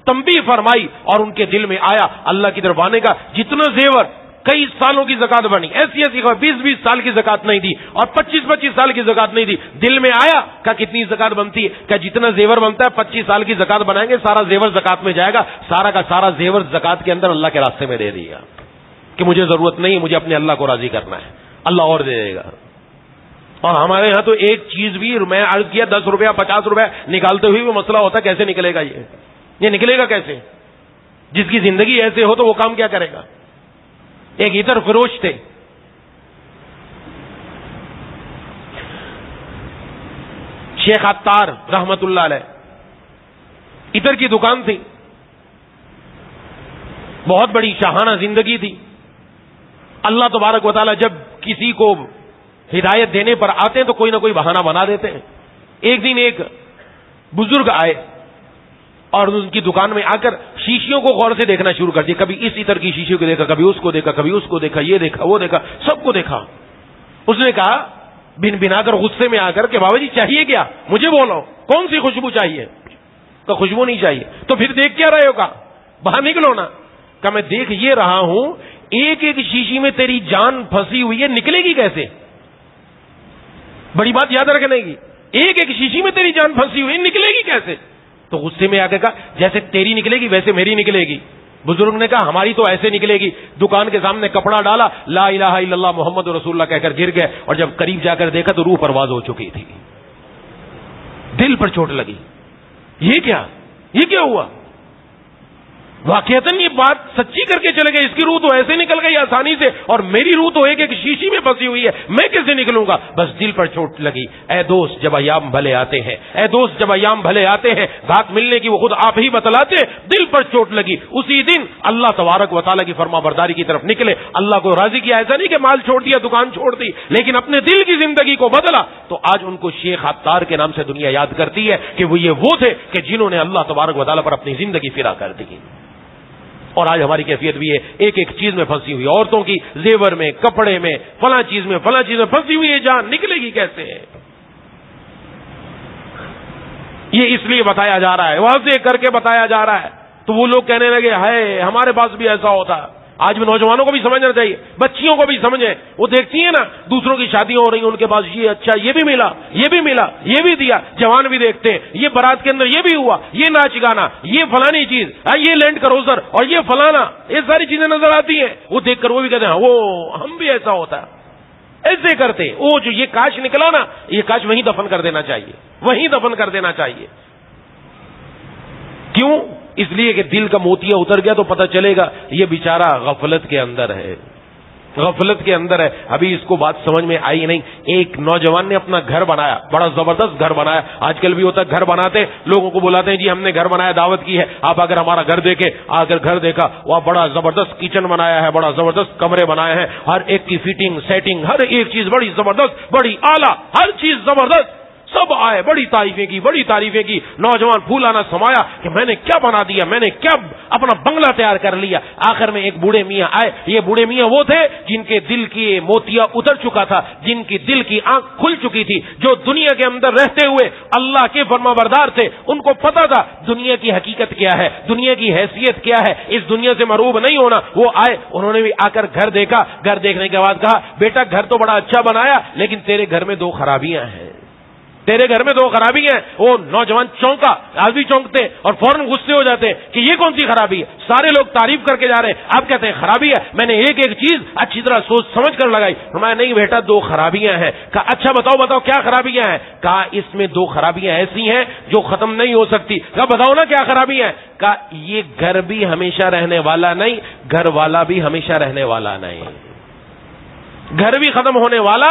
تنبیہ فرمائی اور ان کے دل میں آیا اللہ کی طرف آنے کا، جتنا زیور کئی سالوں کی زکات بنی، ایسی 20 سال کی زکات نہیں دی اور 25 سال کی زکات نہیں دی، دل میں آیا کہ کتنی زکات بنتی ہے، کہ جتنا زیور بنتا ہے 25 سال کی زکات بنائیں گے، سارا زیور زکات میں جائے گا، سارا کا سارا زیور زکات کے اندر اللہ کے راستے میں دے دے گا کہ مجھے ضرورت نہیں ہے، مجھے اپنے اللہ کو راضی کرنا ہے، اللہ اور دے دے گا۔ اور ہمارے ہاں تو ایک چیز بھی میں عرض کیا 10 روپیہ 50 روپیہ نکالتے ہوئے وہ مسئلہ ہوتا ہے، کیسے نکلے گا یہ نکلے گا کیسے؟ جس کی زندگی ایسے ہو تو وہ کام کیا کرے گا؟ ایک عطر فروش تھے، شیخ عطار رحمت اللہ علیہ، عطر کی دکان تھی، بہت بڑی شاہانہ زندگی تھی۔ اللہ تبارک و تعالی جب کسی کو ہدایت دینے پر آتے ہیں تو کوئی نہ کوئی بہانہ بنا دیتے ہیں۔ ایک دن ایک بزرگ آئے اور ان کی دکان میں آ کر شیشیوں کو غور سے دیکھنا شروع کر دیا، کبھی اس عطر کی شیشی کو دیکھا، کبھی اس کو دیکھا، کبھی اس کو دیکھا، یہ دیکھا وہ دیکھا، سب کو دیکھا۔ اس نے کہا بن بنا کر غصے میں آ کر کہ بابا جی چاہیے کیا؟ مجھے بولو کون سی خوشبو چاہیے؟ کہ خوشبو نہیں چاہیے۔ تو پھر دیکھ کیا رہے ہو؟ کہا باہر نکلو نا۔ کہ میں دیکھ یہ رہا ہوں ایک ایک شیشی میں تیری جان پھنسی ہوئی ہے، نکلے گی کیسے؟ بڑی بات یاد رکھنے کی، ایک ایک شیشی میں تیری جان پھنسی ہوئی، نکلے گی کیسے؟ تو غصے میں آ کے کہا جیسے تیری نکلے گی ویسے میری نکلے گی۔ بزرگ نے کہا ہماری تو ایسے نکلے گی۔ دکان کے سامنے کپڑا ڈالا، لا الہ الا اللہ محمد رسول اللہ کہہ کر گر گئے، اور جب قریب جا کر دیکھا تو روح پرواز ہو چکی تھی، دل پر چوٹ لگی۔ یہ کیا ہوا؟ واقعتاً یہ بات سچی کر کے چلے گئے، اس کی روح تو ایسے نکل گئی آسانی سے، اور میری روح تو ایک ایک شیشی میں پھنسی ہوئی ہے، میں کیسے نکلوں گا؟ بس دل پر چوٹ لگی۔ اے دوست جب ایام بھلے آتے ہیں، اے دوست جب ایام بھلے آتے ہیں، بات ملنے کی وہ خود آپ ہی بتلاتے ہیں، دل پر چوٹ لگی۔ اسی دن اللہ تبارک و تعالیٰ کی فرما برداری کی طرف نکلے، اللہ کو راضی کیا۔ ایسا نہیں کہ مال چھوڑ دیا، دکان چھوڑ دی، لیکن اپنے دل کی زندگی کو بدلا۔ تو آج ان کو شیخ عطار کے نام سے دنیا یاد کرتی ہے کہ وہ تھے کہ جنہوں نے اللہ تبارک و تعالیٰ پر اپنی زندگی فدا کر دی۔ اور آج ہماری کیفیت بھی ہے ایک ایک چیز میں پھنسی ہوئی، عورتوں کی زیور میں، کپڑے میں، فلاں چیز میں پھنسی ہوئی ہے، جان نکلے گی کیسے؟ یہ اس لیے بتایا جا رہا ہے، واضح کر کے بتایا جا رہا ہے۔ تو وہ لوگ کہنے لگے ہائے ہمارے پاس بھی ایسا ہوتا۔ آج بھی نوجوانوں کو بھی سمجھنا چاہیے، بچیوں کو بھی سمجھیں۔ وہ دیکھتی ہیں نا دوسروں کی شادیاں ہو رہی ہیں، ان کے پاس یہ اچھا، یہ بھی ملا، یہ بھی ملا، یہ بھی دیا۔ جوان بھی دیکھتے ہیں یہ بارات کے اندر یہ بھی ہوا، یہ ناچ گانا، یہ فلانی چیز، یہ لینڈ کروزر اور یہ فلانا، یہ ساری چیزیں نظر آتی ہیں۔ وہ دیکھ کر وہ بھی کہتے ہیں وہ ہم بھی ایسا ہوتا ہے، ایسے کرتے۔ وہ جو یہ کاش نکلا نا، یہ کاش وہیں دفن کر دینا چاہیے، وہیں دفن کر دینا چاہیے۔ کیوں؟ اس لیے کہ دل کا موتیا اتر گیا تو پتہ چلے گا یہ بیچارہ غفلت کے اندر ہے، غفلت کے اندر ہے۔ ابھی اس کو بات سمجھ میں آئی نہیں۔ ایک نوجوان نے اپنا گھر بنایا، بڑا زبردست گھر بنایا۔ آج کل بھی ہوتا ہے، گھر بناتے لوگوں کو بلاتے ہیں جی ہم نے گھر بنایا، دعوت کی ہے، آپ اگر ہمارا گھر دیکھے، اگر گھر دیکھا وہ بڑا زبردست کچن بنایا ہے، بڑا زبردست کمرے بنائے ہیں، ہر ایک کی فٹنگ سیٹنگ ہر ایک چیز بڑی زبردست، بڑی اعلیٰ، ہر چیز زبردست، سب آئے, بڑی تعریفیں کی. نوجوان پھولانا سمایا کہ میں نے کیا بنا دیا, میں نے کیا اپنا بنگلہ تیار کر لیا. آخر میں ایک بوڑھے میاں آئے. یہ بوڑھے میاں وہ تھے جن کے دل کی موتیا اتر چکا تھا, جن کی دل کی آنکھ کھل چکی تھی, جو دنیا کے اندر رہتے ہوئے اللہ کے فرمانبردار تھے. ان کو پتا تھا دنیا کی حقیقت کیا ہے, دنیا کی حیثیت کیا ہے, اس دنیا سے مروب نہیں ہونا. وہ آئے, انہوں نے بھی آ کر گھر دیکھا. گھر دیکھنے کے بعد کہا بیٹا گھر تو بڑا اچھا بنایا, لیکن تیرے گھر میں 2 خرابیاں ہیں, تیرے گھر میں 2 خرابیاں ہیں. وہ نوجوان چونکا, آدمی چونکتے اور فوراً غصے ہو جاتے کہ یہ کون سی خرابی ہے. سارے لوگ تعریف کر کے جا رہے ہیں, آپ کہتے ہیں خرابی ہے. میں نے ایک چیز اچھی طرح سوچ سمجھ کر لگائی. فرمایا نہیں بیٹا 2 خرابیاں ہیں. کہا اچھا بتاؤ کیا خرابیاں ہیں. کہا اس میں 2 خرابیاں ایسی ہیں جو ختم نہیں ہو سکتی. کہا بتاؤ نا کیا خرابیاں ہیں. کہا یہ گھر بھی ہمیشہ رہنے والا نہیں, گھر والا بھی ہمیشہ رہنے والا نہیں. گھر بھی ختم ہونے والا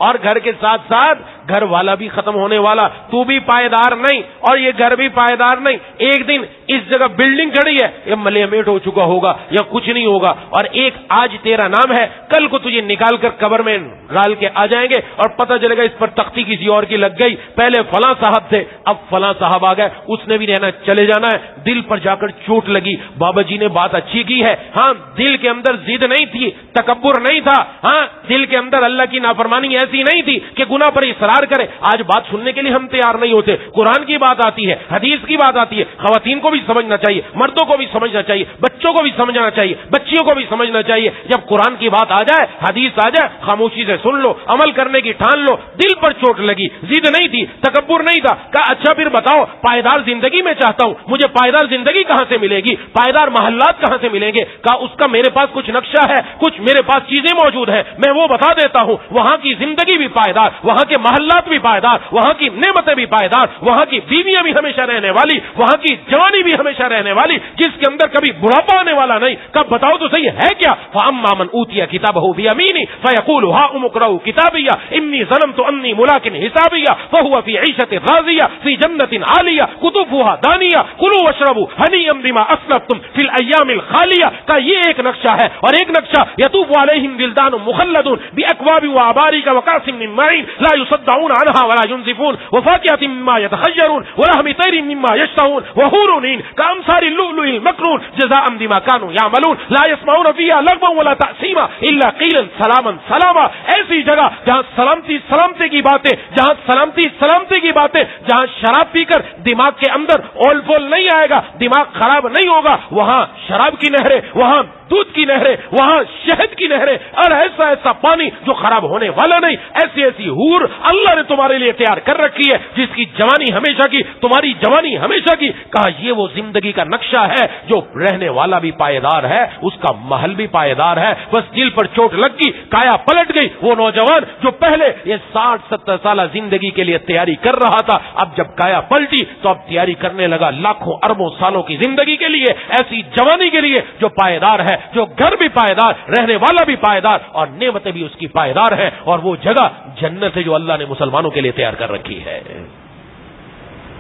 اور گھر کے ساتھ ساتھ گھر والا بھی ختم ہونے والا. تو بھی پائیدار نہیں اور یہ گھر بھی پائیدار نہیں. ایک دن اس جگہ بلڈنگ کھڑی ہے, یہ ملے میٹ ہو چکا ہوگا یا کچھ نہیں ہوگا, اور ایک آج تیرا نام ہے, کل کو تجھے نکال کر قبر میں ڈال کے آ جائیں گے اور پتہ چلے گا اس پر تختی کسی اور کی لگ گئی. پہلے فلاں صاحب تھے, اب فلاں صاحب آ گئے, اس نے بھی رہنا چلے جانا ہے. دل پر جا کر چوٹ لگی. بابا جی نے بات اچھی کی ہے, ہاں دل کے اندر ضد نہیں تھی, تکبر نہیں تھا, ہاں دل کے اندر اللہ کی نافرمانی ایسی نہیں تھی کہ گناہ پر اصرار کرے. آج بات سننے کے لیے ہم تیار نہیں ہوتے. قرآن کی بات آتی ہے, حدیث کی بات آتی ہے, خواتین کو بھی سمجھنا چاہیے, مردوں کو بھی سمجھنا چاہیے, بچوں کو بھی سمجھنا چاہیے, بچیوں کو بھی سمجھنا چاہیے. جب قرآن کی بات آ جائے, حدیث آ جائے, خاموشی سے سن لو, عمل کرنے کی ٹھان لو. دل پر چوٹ لگی, ضد نہیں تھی, تکبر نہیں تھا. کہا اچھا پھر بتاؤ پائیدار زندگی میں چاہتا ہوں, مجھے پائیدار زندگی کہاں سے ملے گی, پائیدار محلات کہاں سے ملیں گے. کہا اس کا میرے پاس کچھ نقشہ ہے, کچھ میرے پاس چیزیں موجود ہیں, میں وہ بتا دیتا ہوں. وہاں کی زندگی بھی پائیدار, وہاں کے محلات بھی پائیدار, وہاں کی نعمتیں بھی پائیدار, وہاں کی بیویاں بھی ہمیشہ رہنے والی, وہاں کی جوانی بھی ہمیشہ رہنے والی, جس کے اندر کبھی بڑھاپا آنے والا نہیں. کب بتاؤ تو صحیح ہے کیا. فاما من اوتي كتابه بيمينه فيقول هاؤم اقرءوا كتابيه اني ظننت اني ملاق حسابيه فهو في عيشة راضية في جنة عالية قطوفها دانية كلوا واشربوا هنيئا بما اسلفتم في الايام الخالية. کا یہ ایک نقشہ ہے, اور ایک نقشہ يطوف عليهم ولدان مخلدون باكواب واباريك وكأس من معين لا يصدعون عنها ولا ينزفون وفاكهة مما يتخيرون ولحم طير مما يشتهون وحور عين كأمثال اللؤلؤ المكنون جزاء بما كانوا يعملون لا يسمعون فيها لغوا ولا تأثيما إلا قيلا سلاما سلاما. ایسی جگہ جہاں سلامتی کی باتیں, جہاں سلامتی کی باتیں, جہاں شراب پی کر دماغ کے اندر اول پول نہیں آئے گا, دماغ خراب نہیں ہوگا. وہاں شراب کی نہریں, وہاں دودھ کی نہریں, وہاں شہد کی نہریں, اور ایسا پانی جو خراب ہونے والا نہیں. ایسی حور اللہ نے تمہارے لیے تیار کر رکھی ہے, جس کی جوانی ہمیشہ کی, تمہاری جوانی ہمیشہ کی. کہا یہ وہ زندگی کا نقشہ ہے جو رہنے والا بھی پائیدار ہے, اس کا محل بھی پائیدار ہے. بس دل پر چوٹ لگ گئی, کایا پلٹ گئی. وہ نوجوان جو پہلے یہ 60-70 سالہ زندگی کے لیے تیاری کر رہا تھا, اب جب کایا پلٹی تو اب تیاری کرنے لگا لاکھوں اربوں سالوں کی زندگی کے لیے, ایسی جوانی کے لیے جو پائیدار ہے, جو گھر بھی پائیدار, رہنے والا بھی پائیدار, اور نعمتیں بھی اس کی پائیدار ہیں. اور وہ جگہ جنت ہے جو اللہ نے مسلمانوں کے لیے تیار کر رکھی ہے.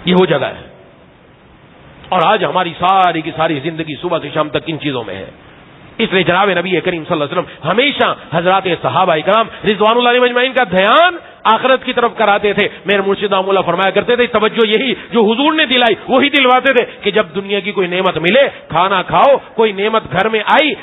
یہ وہ جگہ ہے. اور آج ہماری ساری کی ساری زندگی صبح سے شام تک ان چیزوں میں ہے. اس لیے جناب نبی کریم صلی اللہ علیہ وسلم ہمیشہ حضرات صحابہ کرام رضوان اللہ علیہم اجمعین کا دھیان آخرت کی طرف کراتے تھے. میرے مرشد اللہ فرمایا کرتے تھے, توجہ یہی جو حضور نے دلائی وہی دلواتے تھے کہ جب دنیا کی کوئی نعمت ملے کھانا کھاؤ, کوئی نعمت گھر میں آئی,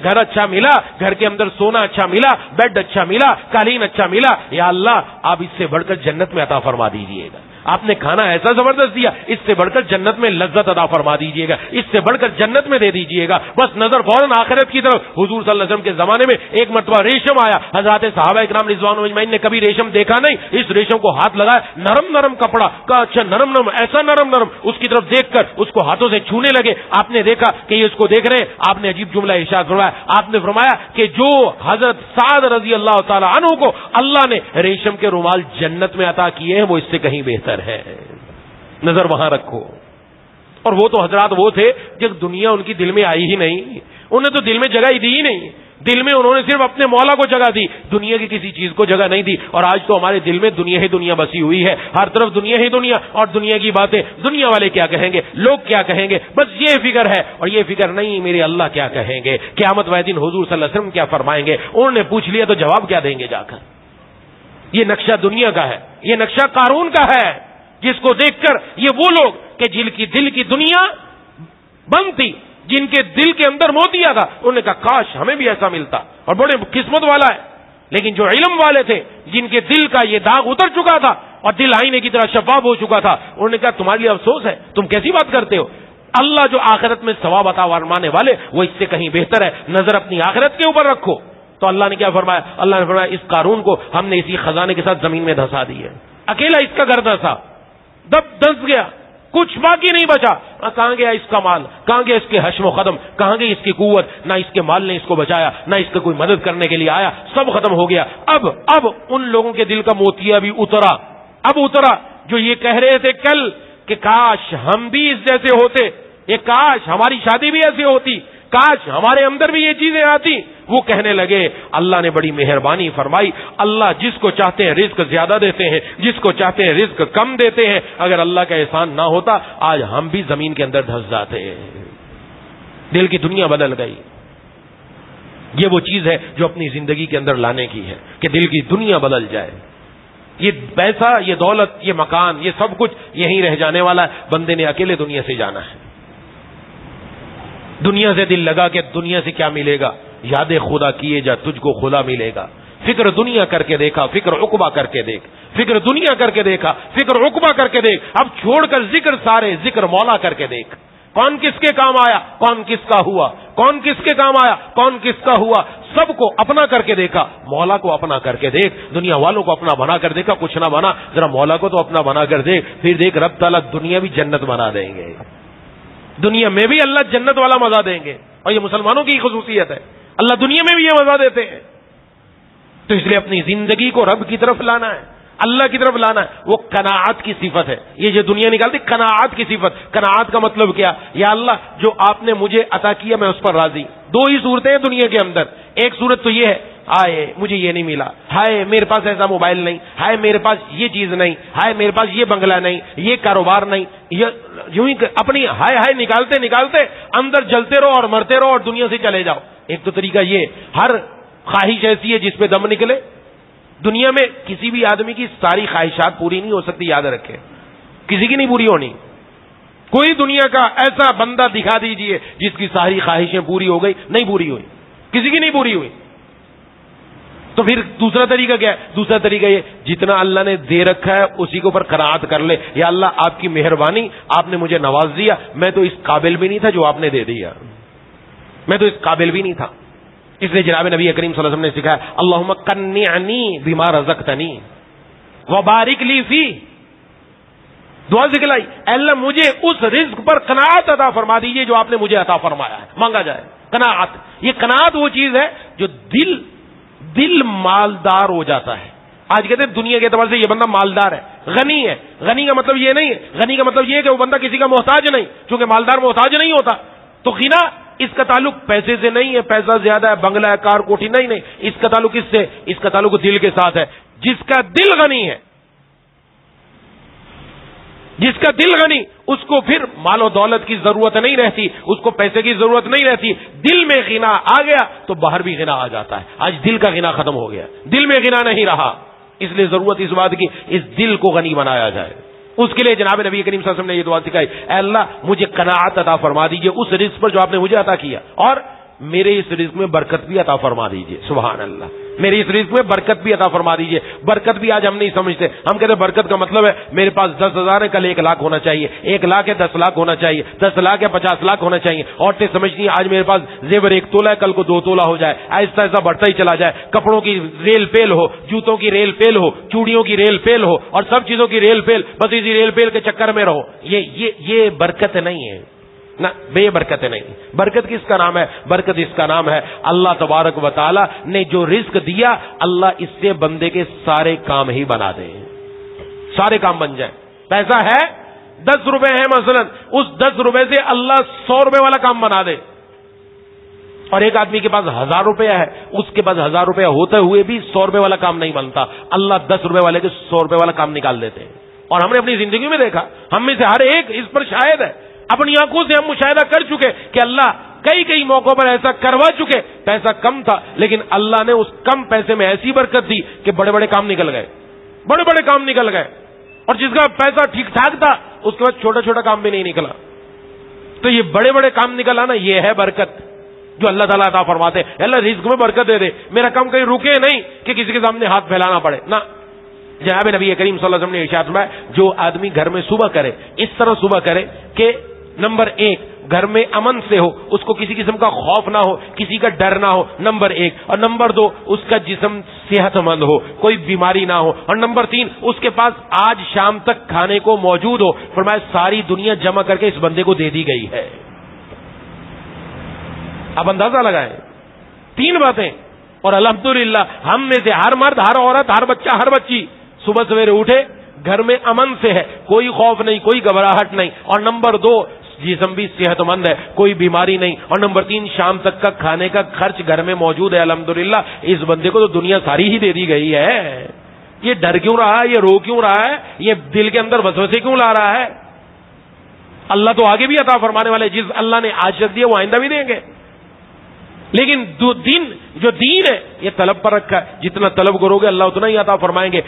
گھر اچھا ملا, گھر کے اندر سونا اچھا ملا, بیڈ اچھا ملا, قالین اچھا ملا, یا اللہ آپ اس سے بڑھ کر جنت میں عطا فرما دیجیے گا. آپ نے کھانا ایسا زبردست دیا, اس سے بڑھ کر جنت میں لذت عطا فرما دیجیے گا, اس سے بڑھ کر جنت میں دے دیجیے گا. بس نظر فوراً آخرت کی طرف. حضور صلی اللہ علیہ وسلم کے زمانے میں ایک مرتبہ ریشم آیا, حضرات صحابہ کرام رضوان اجمعین نے کبھی ریشم دیکھا نہیں. اس ریشم کو ہاتھ لگایا, نرم کپڑا, کہا اچھا نرم, ایسا نرم. اس کی طرف دیکھ کر اس کو ہاتھوں سے چھونے لگے. آپ نے دیکھا کہ یہ اس کو دیکھ رہے ہیں. آپ نے عجیب جملہ ارشاد فرمایا. آپ نے فرمایا کہ جو حضرت سعد رضی اللہ تعالی عنہ کو اللہ نے ریشم کے رومال جنت میں عطا کیے ہیں, وہ اس سے کہیں بہتر ہے. نظر وہاں رکھو. اور وہ تو حضرات وہ تھے جب دنیا ان کی دل میں آئی ہی نہیں, انہیں تو دل میں جگہ ہی دی ہی نہیں. دل میں انہوں نے صرف اپنے مولا کو جگہ دی, دنیا کی کسی چیز کو جگہ نہیں دی. اور آج تو ہمارے دل میں دنیا ہی دنیا بسی ہوئی ہے, ہر طرف دنیا ہی دنیا, اور دنیا کی باتیں, دنیا والے کیا کہیں گے, لوگ کیا کہیں گے, بس یہ فکر ہے. اور یہ فکر نہیں میرے اللہ کیا کہیں گے, قیامت والے دن حضور صلی اللہ علیہ وسلم کیا فرمائیں گے. انہوں نے پوچھ لیا تو جواب کیا دیں گے جا کر. یہ نقشہ دنیا کا ہے, یہ نقشہ قارون کا ہے، جس کو دیکھ کر یہ وہ لوگ کہ دل کی دنیا بند تھی، جن کے دل کے اندر موتیا تھا، انہوں نے کہا کاش ہمیں بھی ایسا ملتا، اور بڑے قسمت والا ہے۔ لیکن جو علم والے تھے، جن کے دل کا یہ داغ اتر چکا تھا اور دل آئینے کی طرح شفاف ہو چکا تھا، انہوں نے کہا تمہارے لیے افسوس ہے، تم کیسی بات کرتے ہو، اللہ جو آخرت میں ثواب عطا فرمانے والے وہ اس سے کہیں بہتر ہے، نظر اپنی آخرت کے اوپر رکھو۔ تو اللہ نے کیا فرمایا؟ اللہ نے فرمایا اس قارون کو ہم نے اسی خزانے کے ساتھ زمین میں دھسا دی ہے، اکیلا اس کا گھر دھسا، دھس گیا، کچھ باقی نہیں بچا۔ کہاں گیا اس کا مال، کہاں گیا اس کے حشم و قدم، کہاں گئی اس کی قوت، نہ اس کے مال نے اس کو بچایا، نہ اس کو کوئی مدد کرنے کے لیے آیا، سب ختم ہو گیا۔ اب ان لوگوں کے دل کا موتیا بھی اترا جو یہ کہہ رہے تھے کل کہ کاش ہم بھی اس جیسے ہوتے، یہ کاش ہماری شادی بھی ایسی ہوتی، کاش ہمارے اندر بھی یہ چیزیں آتی۔ وہ کہنے لگے اللہ نے بڑی مہربانی فرمائی، اللہ جس کو چاہتے ہیں رزق زیادہ دیتے ہیں، جس کو چاہتے ہیں رزق کم دیتے ہیں، اگر اللہ کا احسان نہ ہوتا آج ہم بھی زمین کے اندر دھس جاتے ہیں۔ دل کی دنیا بدل گئی۔ یہ وہ چیز ہے جو اپنی زندگی کے اندر لانے کی ہے کہ دل کی دنیا بدل جائے۔ یہ پیسہ، یہ دولت، یہ مکان، یہ سب کچھ یہیں رہ جانے والا ہے، بندے نے اکیلے دنیا سے جانا ہے۔ دنیا سے دل لگا کہ دنیا سے کیا ملے گا، یاد خدا کیے جا تجھ کو خدا ملے گا۔ فکر دنیا کر کے دیکھا، فکر عقبہ کر کے دیکھ، فکر دنیا کر کے دیکھا، فکر عقبہ کر کے دیکھ، اب چھوڑ کر ذکر سارے، ذکر مولا کر کے دیکھ۔ کون کس کے کام آیا، کون کس کا ہوا، کون کس کے کام آیا، کون کس کا ہوا، سب کو اپنا کر کے دیکھا، مولا کو اپنا کر کے دیکھ۔ دنیا والوں کو اپنا بنا کر دیکھا، کچھ نہ بنا، ذرا مولا کو تو اپنا بنا کر دیکھ، پھر دیکھ رب تعالیٰ دنیا بھی جنت بنا دیں گے، دنیا میں بھی اللہ جنت والا مزہ دیں گے۔ اور یہ مسلمانوں کی خصوصیت ہے، اللہ دنیا میں بھی یہ مزہ دیتے ہیں۔ تو اس لیے اپنی زندگی کو رب کی طرف لانا ہے، اللہ کی طرف لانا ہے۔ وہ قناعت کی صفت ہے، یہ جو دنیا نکالتی قناعت کی صفت۔ قناعت کا مطلب کیا؟ یا اللہ جو آپ نے مجھے عطا کیا میں اس پر راضی۔ دو ہی صورتیں ہیں دنیا کے اندر، ایک صورت تو یہ ہے ہائے مجھے یہ نہیں ملا، ہائے میرے پاس ایسا موبائل نہیں، ہائے میرے پاس یہ چیز نہیں، ہائے میرے پاس یہ بنگلہ نہیں، یہ کاروبار نہیں، یوں ہی اپنی ہائے ہائے نکالتے نکالتے اندر جلتے رہو اور مرتے رہو اور دنیا سے چلے جاؤ۔ ایک تو طریقہ یہ، ہر خواہش ایسی ہے جس پہ دم نکلے۔ دنیا میں کسی بھی آدمی کی ساری خواہشات پوری نہیں ہو سکتی، یاد رکھے، کسی کی نہیں پوری ہونی۔ کوئی دنیا کا ایسا بندہ دکھا دیجئے جس کی ساری خواہشیں پوری ہو گئی، نہیں پوری ہوئی، کسی کی نہیں پوری ہوئی۔ تو پھر دوسرا طریقہ کیا ہے؟ دوسرا طریقہ یہ جتنا اللہ نے دے رکھا ہے اسی کے اوپر قناعت کر لے، یا اللہ آپ کی مہربانی، آپ نے مجھے نواز دیا، میں تو اس قابل بھی نہیں تھا جو آپ نے دے دیا، میں تو اس قابل بھی نہیں تھا۔ اس لیے جناب نبی کریم صلی اللہ علیہ وسلم نے سکھایا اللہم قنعنی بما رزقتنی وبارک لی فی، دعا سکھلائی اے اللہ مجھے اس رزق پر قناعت عطا فرما دیجئے جو آپ نے مجھے عطا فرمایا ہے۔ مانگا جائے قناعت، یہ قناعت وہ چیز ہے جو دل مالدار ہو جاتا ہے۔ آج کہتے ہیں دنیا کے اعتبار سے یہ بندہ مالدار ہے، غنی ہے۔ غنی کا مطلب یہ نہیں ہے، غنی کا مطلب یہ ہے کہ وہ بندہ کسی کا محتاج نہیں، چونکہ مالدار محتاج نہیں ہوتا۔ تو غنا اس کا تعلق پیسے سے نہیں ہے، پیسہ زیادہ ہے، بنگلہ ہے، کار کوٹھی، نہیں، اس کا تعلق کس سے؟ اس کا تعلق دل کے ساتھ ہے۔ جس کا دل غنی ہے، جس کا دل غنی، اس کو پھر مال و دولت کی ضرورت نہیں رہتی، اس کو پیسے کی ضرورت نہیں رہتی۔ دل میں غنا آ گیا تو باہر بھی غنا آ جاتا ہے۔ آج دل کا غنا ختم ہو گیا، دل میں غنا نہیں رہا، اس لیے ضرورت اس بات کی اس دل کو غنی بنایا جائے۔ اس کے لیے جناب نبی کریم صلی اللہ علیہ وسلم نے یہ دعا سکھائی اے اللہ مجھے قناعت عطا فرما دیجئے اس رزق پر جو آپ نے مجھے عطا کیا، اور میرے اس رزق میں برکت بھی عطا فرما دیجئے۔ سبحان اللہ، میرے اس رزق میں برکت بھی عطا فرما دیجئے۔ برکت بھی آج ہم نہیں سمجھتے، ہم کہتے ہیں برکت کا مطلب ہے میرے پاس 10,000 ہے، کل 1,00,000 ہونا چاہیے، 1,00,000 ہے 10,00,000 ہونا چاہیے، 10,00,000 ہے 50,00,000 ہونا چاہیے۔ عورتیں سمجھتی ہیں آج میرے پاس زیور 1 تولہ ہے، کل کو 2 تولہ ہو جائے، ایسا ایسا بڑھتا ہی چلا جائے۔ کپڑوں کی ریل پیل ہو، جوتوں کی ریل پیل ہو، چوڑیوں کی ریل پیل ہو، اور سب چیزوں کی ریل پیل، بس اسی ریل پیل کے چکر میں رہو۔ یہ برکت نہیں ہے نہ، بے برکت نہیں۔ برکت کس کا نام ہے؟ برکت اس کا نام ہے اللہ تبارک و تعالی نے جو رزق دیا، اللہ اس سے بندے کے سارے کام ہی بنا دے، سارے کام بن جائیں۔ پیسہ ہے 10 روپے ہے مثلا، اس 10 روپے سے اللہ 100 روپے والا کام بنا دے۔ اور ایک آدمی کے پاس 1000 روپیہ ہے، اس کے پاس 1000 روپیہ ہوتے ہوئے بھی 100 روپے والا کام نہیں بنتا، اللہ 10 روپے والے کے 100 روپے والا کام نکال دیتے ہیں۔ اور ہم نے اپنی زندگی میں دیکھا، ہم میں سے ہر ایک اس پر شاہد ہے، اپنی آنکھوں سے ہم مشاہدہ کر چکے کہ اللہ کئی موقعوں پر ایسا کروا چکے، پیسہ کم تھا لیکن اللہ نے اس کم پیسے میں ایسی برکت دی کہ بڑے بڑے کام نکل گئے، بڑے بڑے کام نکل گئے، اور جس کا پیسہ ٹھیک ٹھاک تھا اس کے بعد چھوٹا چھوٹا کام بھی نہیں نکلا. تو یہ بڑے بڑے کام نکل آنا، یہ ہے برکت جو اللہ تعالیٰ عطا فرماتے ہیں. اللہ رزق میں برکت دے دے، میرا کام کہیں رکے نہیں کہ کسی کے سامنے ہاتھ پھیلانا پڑے نہ. جناب نبی کریم صلی اللہ علیہ وسلم نے ارشاد فرمایا جو آدمی گھر میں صبح کرے، اس طرح صبح کرے کہ نمبر 1 گھر میں امن سے ہو، اس کو کسی قسم کا خوف نہ ہو، کسی کا ڈر نہ ہو، نمبر 1، اور نمبر 2 اس کا جسم صحت مند ہو، کوئی بیماری نہ ہو، اور نمبر 3 اس کے پاس آج شام تک کھانے کو موجود ہو. فرمایا ساری دنیا جمع کر کے اس بندے کو دے دی گئی ہے. آپ اندازہ لگائیں 3 باتیں. اور الحمدللہ ہم میں سے ہر مرد، ہر عورت، ہر بچہ، ہر بچی صبح سویرے اٹھے گھر میں امن سے ہے، کوئی خوف نہیں، کوئی گھبراہٹ نہیں، اور نمبر 2 جسم بھی صحت مند ہے، کوئی بیماری نہیں، اور نمبر 3 شام تک کا کھانے کا خرچ گھر میں موجود ہے. الحمدللہ اس بندے کو تو دنیا ساری ہی دے دی گئی ہے. یہ ڈر کیوں رہا ہے؟ یہ رو کیوں رہا ہے؟ یہ دل کے اندر وسوسے کیوں لا رہا ہے؟ اللہ تو آگے بھی عطا فرمانے والے، جس اللہ نے آج رکھ دیا وہ آئندہ بھی دیں گے. لیکن جو دین ہے یہ طلب پر رکھا ہے، جتنا طلب کرو گے اللہ اتنا ہی عطا فرمائیں گے.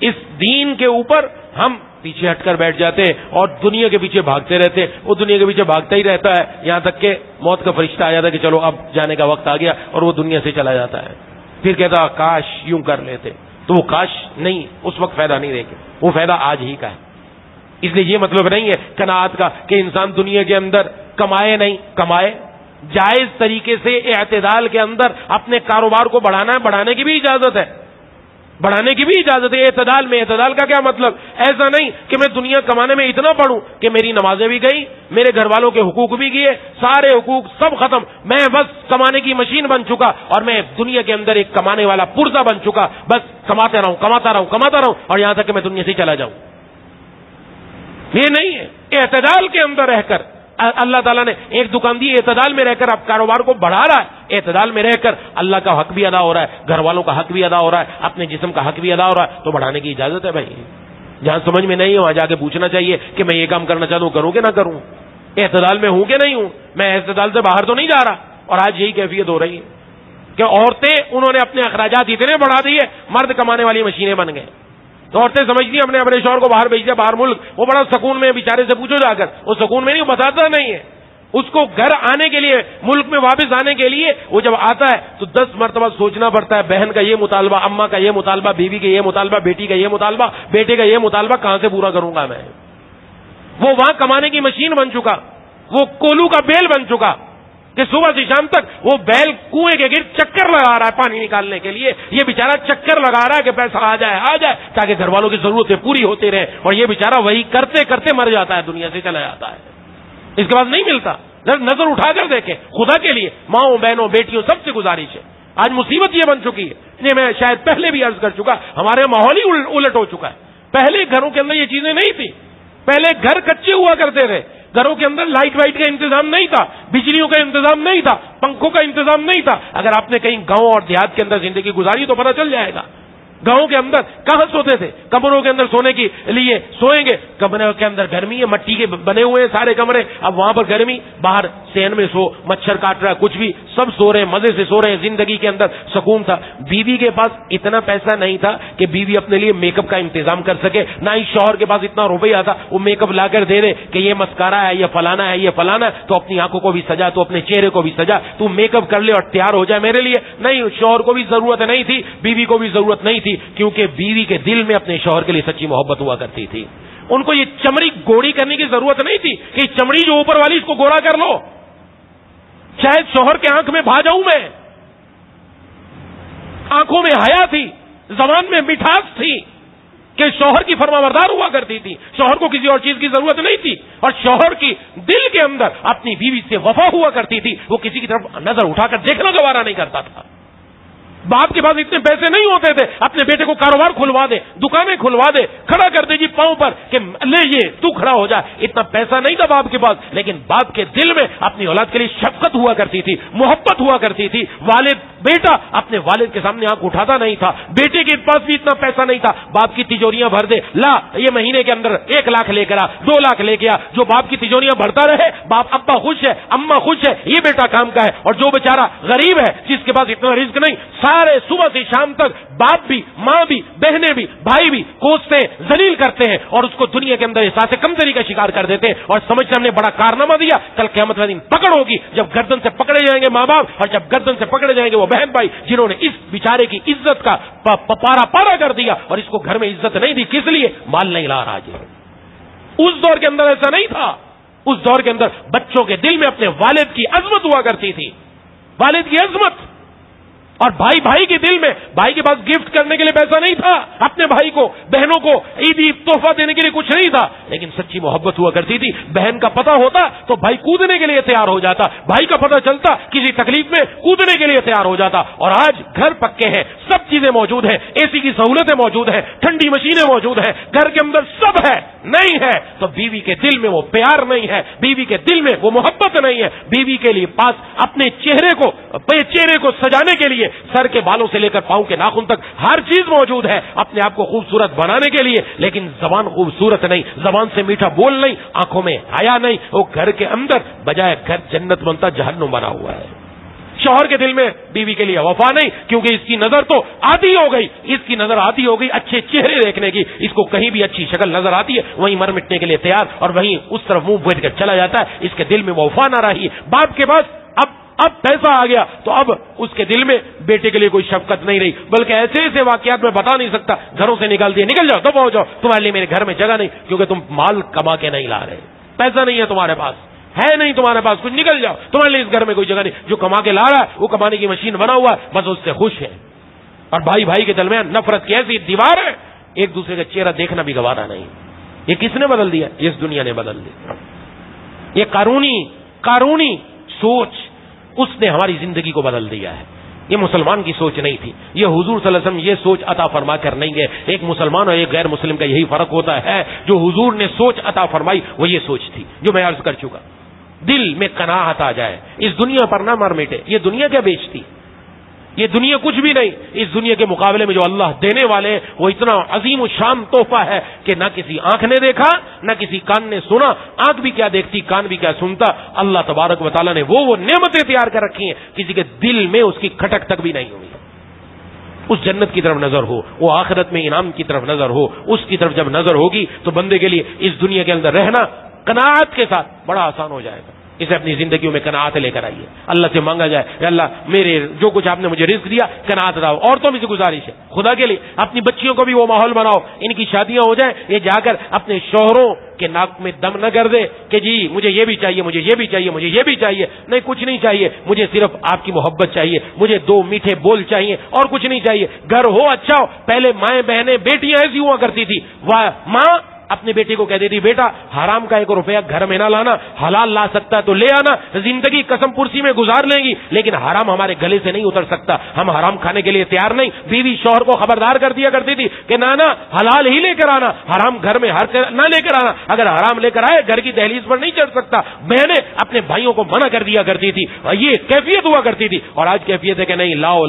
اس دین کے اوپر ہم پیچھے ہٹ کر بیٹھ جاتے ہیں اور دنیا کے پیچھے بھاگتے رہتے ہیں. وہ دنیا کے پیچھے بھاگتا ہی رہتا ہے یہاں تک کہ موت کا فرشتہ آ جاتا ہے کہ چلو اب جانے کا وقت آ گیا، اور وہ دنیا سے چلا جاتا ہے. پھر کہتا کاش یوں کر لیتے. تو وہ کاش نہیں، اس وقت فائدہ نہیں دے گا، وہ فائدہ آج ہی کا ہے. اس لیے یہ مطلب نہیں ہے قناعت کا کہ انسان دنیا کے اندر کمائے نہیں، کمائے جائز طریقے سے اعتدال کے اندر اپنے کاروبار کو بڑھانا ہے، بڑھانے کی بھی اجازت ہے، بڑھانے کی بھی اجازت ہے. اعتدال میں، اعتدال کا کیا مطلب؟ ایسا نہیں کہ میں دنیا کمانے میں اتنا پڑھوں کہ میری نمازیں بھی گئی، میرے گھر والوں کے حقوق بھی گئے، سارے حقوق سب ختم، میں بس کمانے کی مشین بن چکا اور میں دنیا کے اندر ایک کمانے والا پرزہ بن چکا، بس کماتے رہوں کماتا رہوں کماتا رہوں اور یہاں تک کہ میں دنیا سے چلا جاؤں. یہ نہیں ہے. اعتدال کے اندر رہ کر اللہ تعالیٰ نے ایک دکان دی، اعتدال میں رہ کر آپ کاروبار کو بڑھا رہا ہے، اعتدال میں رہ کر اللہ کا حق بھی ادا ہو رہا ہے، گھر والوں کا حق بھی ادا ہو رہا ہے، اپنے جسم کا حق بھی ادا ہو رہا ہے، تو بڑھانے کی اجازت ہے. بھائی جہاں سمجھ میں نہیں ہے وہاں جا کے پوچھنا چاہیے کہ میں یہ کام کرنا چاہتا ہوں، کروں کہ نہ کروں، اعتدال میں ہوں کہ نہیں ہوں، میں اعتدال سے باہر تو نہیں جا رہا. اور آج یہی کیفیت ہو رہی ہے کہ عورتیں انہوں نے اپنے اخراجات اتنے بڑھا دیے، مرد کمانے والی مشینیں بن گئے. تو عورتیں سمجھتی ہیں اپنے شوہر کو باہر بھیج دیا، باہر ملک، وہ بڑا سکون میں، بیچارے سے پوچھو جا کر، وہ سکون میں نہیں، وہ بتاتا نہیں ہے. اس کو گھر آنے کے لیے، ملک میں واپس آنے کے لیے وہ جب آتا ہے تو 10 مرتبہ سوچنا پڑتا ہے، بہن کا یہ مطالبہ، اماں کا یہ مطالبہ، بیوی کا یہ مطالبہ، بیٹی کا یہ مطالبہ، بیٹے کا یہ مطالبہ، کہاں سے پورا کروں گا میں؟ وہ وہاں کمانے کی مشین بن چکا، وہ کولو کا بیل بن چکا کہ صبح سے شام تک وہ بیل کنویں کے گرد چکر لگا رہا ہے پانی نکالنے کے لیے. یہ بیچارہ چکر لگا رہا ہے کہ پیسہ آ جائے تاکہ گھر والوں کی ضرورتیں پوری ہوتے رہیں، اور یہ بیچارہ وہی کرتے کرتے مر جاتا ہے، دنیا سے چلا جاتا ہے. اس کے بعد نہیں ملتا. نظر اٹھا کر دیکھیں خدا کے لیے، ماؤں بہنوں بیٹیوں سب سے گزارش ہے. آج مصیبت یہ بن چکی ہے، یہ میں شاید پہلے بھی عرض کر چکا، ہمارے ماحول ہی الٹ ہو چکا ہے. پہلے گھروں کے اندر یہ چیزیں نہیں تھی، پہلے گھر کچے ہوا کرتے تھے، گھروں کے اندر لائٹ وائٹ کا انتظام نہیں تھا، بجلیوں کا انتظام نہیں تھا، پنکھوں کا انتظام نہیں تھا. اگر آپ نے کہیں گاؤں اور دیہات کے اندر زندگی گزاری تو پتہ چل جائے گا. گاؤں کے اندر کہاں سوتے تھے؟ کمروں کے اندر سونے کے لیے سوئیں گے، کمرے کے اندر گرمی ہے، مٹی کے بنے ہوئے ہیں سارے کمرے، اب وہاں پر گرمی، باہر سین میں سو، مچھر کاٹ رہا ہے، کچھ بھی، سب سو رہے ہیں، مزے سے سو رہے ہیں. زندگی کے اندر سکون تھا. بیوی کے پاس اتنا پیسہ نہیں تھا کہ بیوی اپنے لیے میک اپ کا انتظام کر سکے، نہ ہی شوہر کے پاس اتنا روپیہ تھا وہ میک اپ لا کر دے دے کہ یہ مسکارا ہے، یہ فلانا ہے، یہ فلانا ہے، تو اپنی آنکھوں کو بھی سجا، تو اپنے چہرے کو بھی سجا، تو میک اپ کر لے اور تیار ہو جائے میرے لیے. نہیں، شوہر کو بھی ضرورت نہیں تھی، بیوی کو بھی ضرورت نہیں تھی، کیونکہ بیوی کے دل میں اپنے شوہر کے لیے سچی محبت ہوا کرتی تھی. ان کو یہ چمڑی گوڑی کرنے کی ضرورت نہیں تھی کہ چمڑی جو اوپر والی اس کو گوڑا کر لو. شاید شوہر کے آنکھ میں بھا جاؤں میں، آنکھوں میں حیا تھی، زبان میں مٹھاس تھی کہ شوہر کی فرما بردار ہوا کرتی تھی، شوہر کو کسی اور چیز کی ضرورت نہیں تھی، اور شوہر کی دل کے اندر اپنی بیوی سے وفا ہوا کرتی تھی. وہ کسی کی طرف نظر اٹھا کر دیکھنا گوارا نہیں کرتا تھا. باپ کے پاس اتنے پیسے نہیں ہوتے تھے اپنے بیٹے کو کاروبار کھلوا دے، دکانیں کھلوا دے، کھڑا کر دے جی پاؤں پر کہ لے یہ تو کھڑا ہو جا. اتنا پیسہ نہیں تھا باپ کے پاس، لیکن باپ کے دل میں اپنی اولاد کے لیے شفقت ہوا کرتی تھی، محبت ہوا کرتی تھی. والد بیٹا اپنے والد کے سامنے آنکھ اٹھاتا نہیں تھا. بیٹے کے پاس بھی اتنا پیسہ نہیں تھا، باپ کی تجوریاں بھر دے، لا یہ مہینے کے اندر 1 لاکھ لے کر آ، 2 لاکھ لے کے آ. جو باپ کی تجوریاں بھرتا رہے، باپ ابا خوش ہے، اما خوش ہے، یہ بیٹا کام کا ہے. اور جو بیچارہ غریب ہے جس کے پاس اتنا رزق نہیں، سارے صبح سے شام تک باپ بھی، ماں بھی، بہنیں بھی، بھائی بھی کوستے ہیں، ذلیل کرتے ہیں اور اس کو دنیا کے اندر احساس کمتری کا شکار کر دیتے ہیں اور سمجھتے ہم نے بڑا کارنامہ دیا. کل قیامت والے دن پکڑ ہوگی جب گردن سے پکڑے جائیں گے ماں باپ اور جب گردن سے پکڑے جائیں گے وہ بہن بھائی جنہوں نے اس بیچارے کی عزت کا پارا کر دیا اور اس کو گھر میں عزت نہیں دی. کس لیے؟ مال نہیں لا رہا. اس دور کے اندر ایسا نہیں تھا. اس دور کے اندر بچوں کے دل میں اپنے والد کی عظمت ہوا کرتی تھی، والد کی عظمت. اور بھائی بھائی کے دل میں، بھائی کے پاس گفٹ کرنے کے لیے پیسہ نہیں تھا، اپنے بھائی کو بہنوں کو عیدی تحفہ دینے کے لیے کچھ نہیں تھا، لیکن سچی محبت ہوا کرتی تھی. بہن کا پتہ ہوتا تو بھائی کودنے کے لیے تیار ہو جاتا، بھائی کا پتہ چلتا کسی تکلیف میں کودنے کے لیے تیار ہو جاتا. اور آج گھر پکے ہیں، سب چیزیں موجود ہیں، اے سی کی سہولتیں موجود ہیں، ٹھنڈی مشینیں موجود ہیں، گھر کے اندر سب ہے. نہیں ہے تو بیوی کے دل میں وہ پیار نہیں ہے، بیوی کے دل میں وہ محبت نہیں ہے. بیوی کے لیے پاس اپنے چہرے کو سجانے کے لیے سر کے بالوں سے لے کر پاؤں کے ناخن تک ہر چیز موجود ہے اپنے آپ کو خوبصورت بنانے کے لیے. لیکن زبان خوبصورت نہیں، زبان سے میٹھا بول نہیں، آنکھوں میں حیا نہیں. وہ گھر کے اندر بجائے گھر جنت بنتا جہنم بنا ہوا ہے. شوہر کے دل میں بیوی کے لیے وفا نہیں، کیونکہ اس کی نظر تو عادی ہو گئی، اس کی نظر عادی ہو گئی اچھے چہرے دیکھنے کی. اس کو کہیں بھی اچھی شکل نظر آتی ہے وہیں مر مٹنے کے لیے تیار اور وہیں اس طرف منہ بیٹھ کر چلا جاتا ہے. اس کے دل میں وفا نہ رہی. باپ کے پاس اب پیسہ آ گیا تو اب اس کے دل میں بیٹے کے لیے کوئی شفقت نہیں رہی، بلکہ ایسے ایسے واقعات میں بتا نہیں سکتا. گھروں سے نکال دیا، نکل جاؤ، دباؤ جاؤ، تمہارے لیے میرے گھر میں جگہ نہیں، کیونکہ تم مال کما کے نہیں لا رہے، پیسہ نہیں ہے تمہارے پاس، ہے نہیں تمہارے پاس کچھ، نکل جاؤ، تمہارے لیے اس گھر میں کوئی جگہ نہیں. جو کما کے لا رہا ہے وہ کمانے کی مشین بنا ہوا ہے، بس اس سے خوش ہے. اور بھائی بھائی کے درمیان نفرت کی ایسی دیوار ہے، ایک دوسرے کا چہرہ دیکھنا بھی گوارا نہیں. یہ کس نے بدل دیا؟ اس دنیا نے بدل دیا. یہ قارونی سوچ اس نے ہماری زندگی کو بدل دیا ہے. یہ مسلمان کی سوچ نہیں تھی. یہ حضور صلی اللہ علیہ وسلم یہ سوچ عطا فرما کر نہیں گئے. ایک مسلمان اور ایک غیر مسلم کا یہی فرق ہوتا ہے. جو حضور نے سوچ عطا فرمائی وہ یہ سوچ تھی جو میں عرض کر چکا. دل میں قناعت آ جائے، اس دنیا پر نہ مر مٹے. یہ دنیا کیا بیچتی؟ یہ دنیا کچھ بھی نہیں. اس دنیا کے مقابلے میں جو اللہ دینے والے ہیں وہ اتنا عظیم و شان تحفہ ہے کہ نہ کسی آنکھ نے دیکھا، نہ کسی کان نے سنا. آنکھ بھی کیا دیکھتی، کان بھی کیا سنتا. اللہ تبارک و تعالیٰ نے وہ نعمتیں تیار کر رکھی ہیں کسی کے دل میں اس کی کھٹک تک بھی نہیں ہوئی. اس جنت کی طرف نظر ہو، وہ آخرت میں انعام کی طرف نظر ہو. اس کی طرف جب نظر ہوگی تو بندے کے لیے اس دنیا کے اندر رہنا قناعت کے ساتھ بڑا آسان ہو جائے گا. اسے اپنی زندگیوں میں قناعت لے کر آئیے. اللہ سے مانگا جائے کہ اللہ میرے جو کچھ آپ نے مجھے رزق دیا قناعت رہو. عورتوں میں سے گزارش ہے خدا کے لیے اپنی بچیوں کو بھی وہ ماحول بناؤ، ان کی شادیاں ہو جائیں یہ جا کر اپنے شوہروں کے ناک میں دم نہ کر دے کہ جی مجھے یہ بھی چاہیے، مجھے یہ بھی چاہیے، مجھے یہ بھی چاہیے. نہیں، کچھ نہیں چاہیے، مجھے صرف آپ کی محبت چاہیے، مجھے دو میٹھے بول چاہیے اور کچھ نہیں چاہیے. گھر ہو اچھا ہو. پہلے مائیں بہنیں بیٹیاں ایسی ہوا کرتی تھی، ماں اپنے بیٹے کو کہہ دیتی بیٹا حرام کا 1 روپیہ گھر میں نہ لانا، حلال لا سکتا ہے تو لے آنا. زندگی قسم پرسی میں گزار لیں گی لیکن حرام ہمارے گلے سے نہیں اتر سکتا، ہم حرام کھانے کے لیے تیار نہیں. بیوی شوہر کو خبردار کر دیا کرتی تھی کہ نانا حلال ہی لے کر آنا، حرام گھر میں نہ لے کر آنا. اگر حرام لے کر آئے گھر کی دہلیز پر نہیں چڑھ سکتا. بہنیں اپنے بھائیوں کو منع کر دیا کرتی تھی. یہ کیفیت ہوا کرتی تھی. اور آج کیفیت ہے کہ نہیں، لاؤ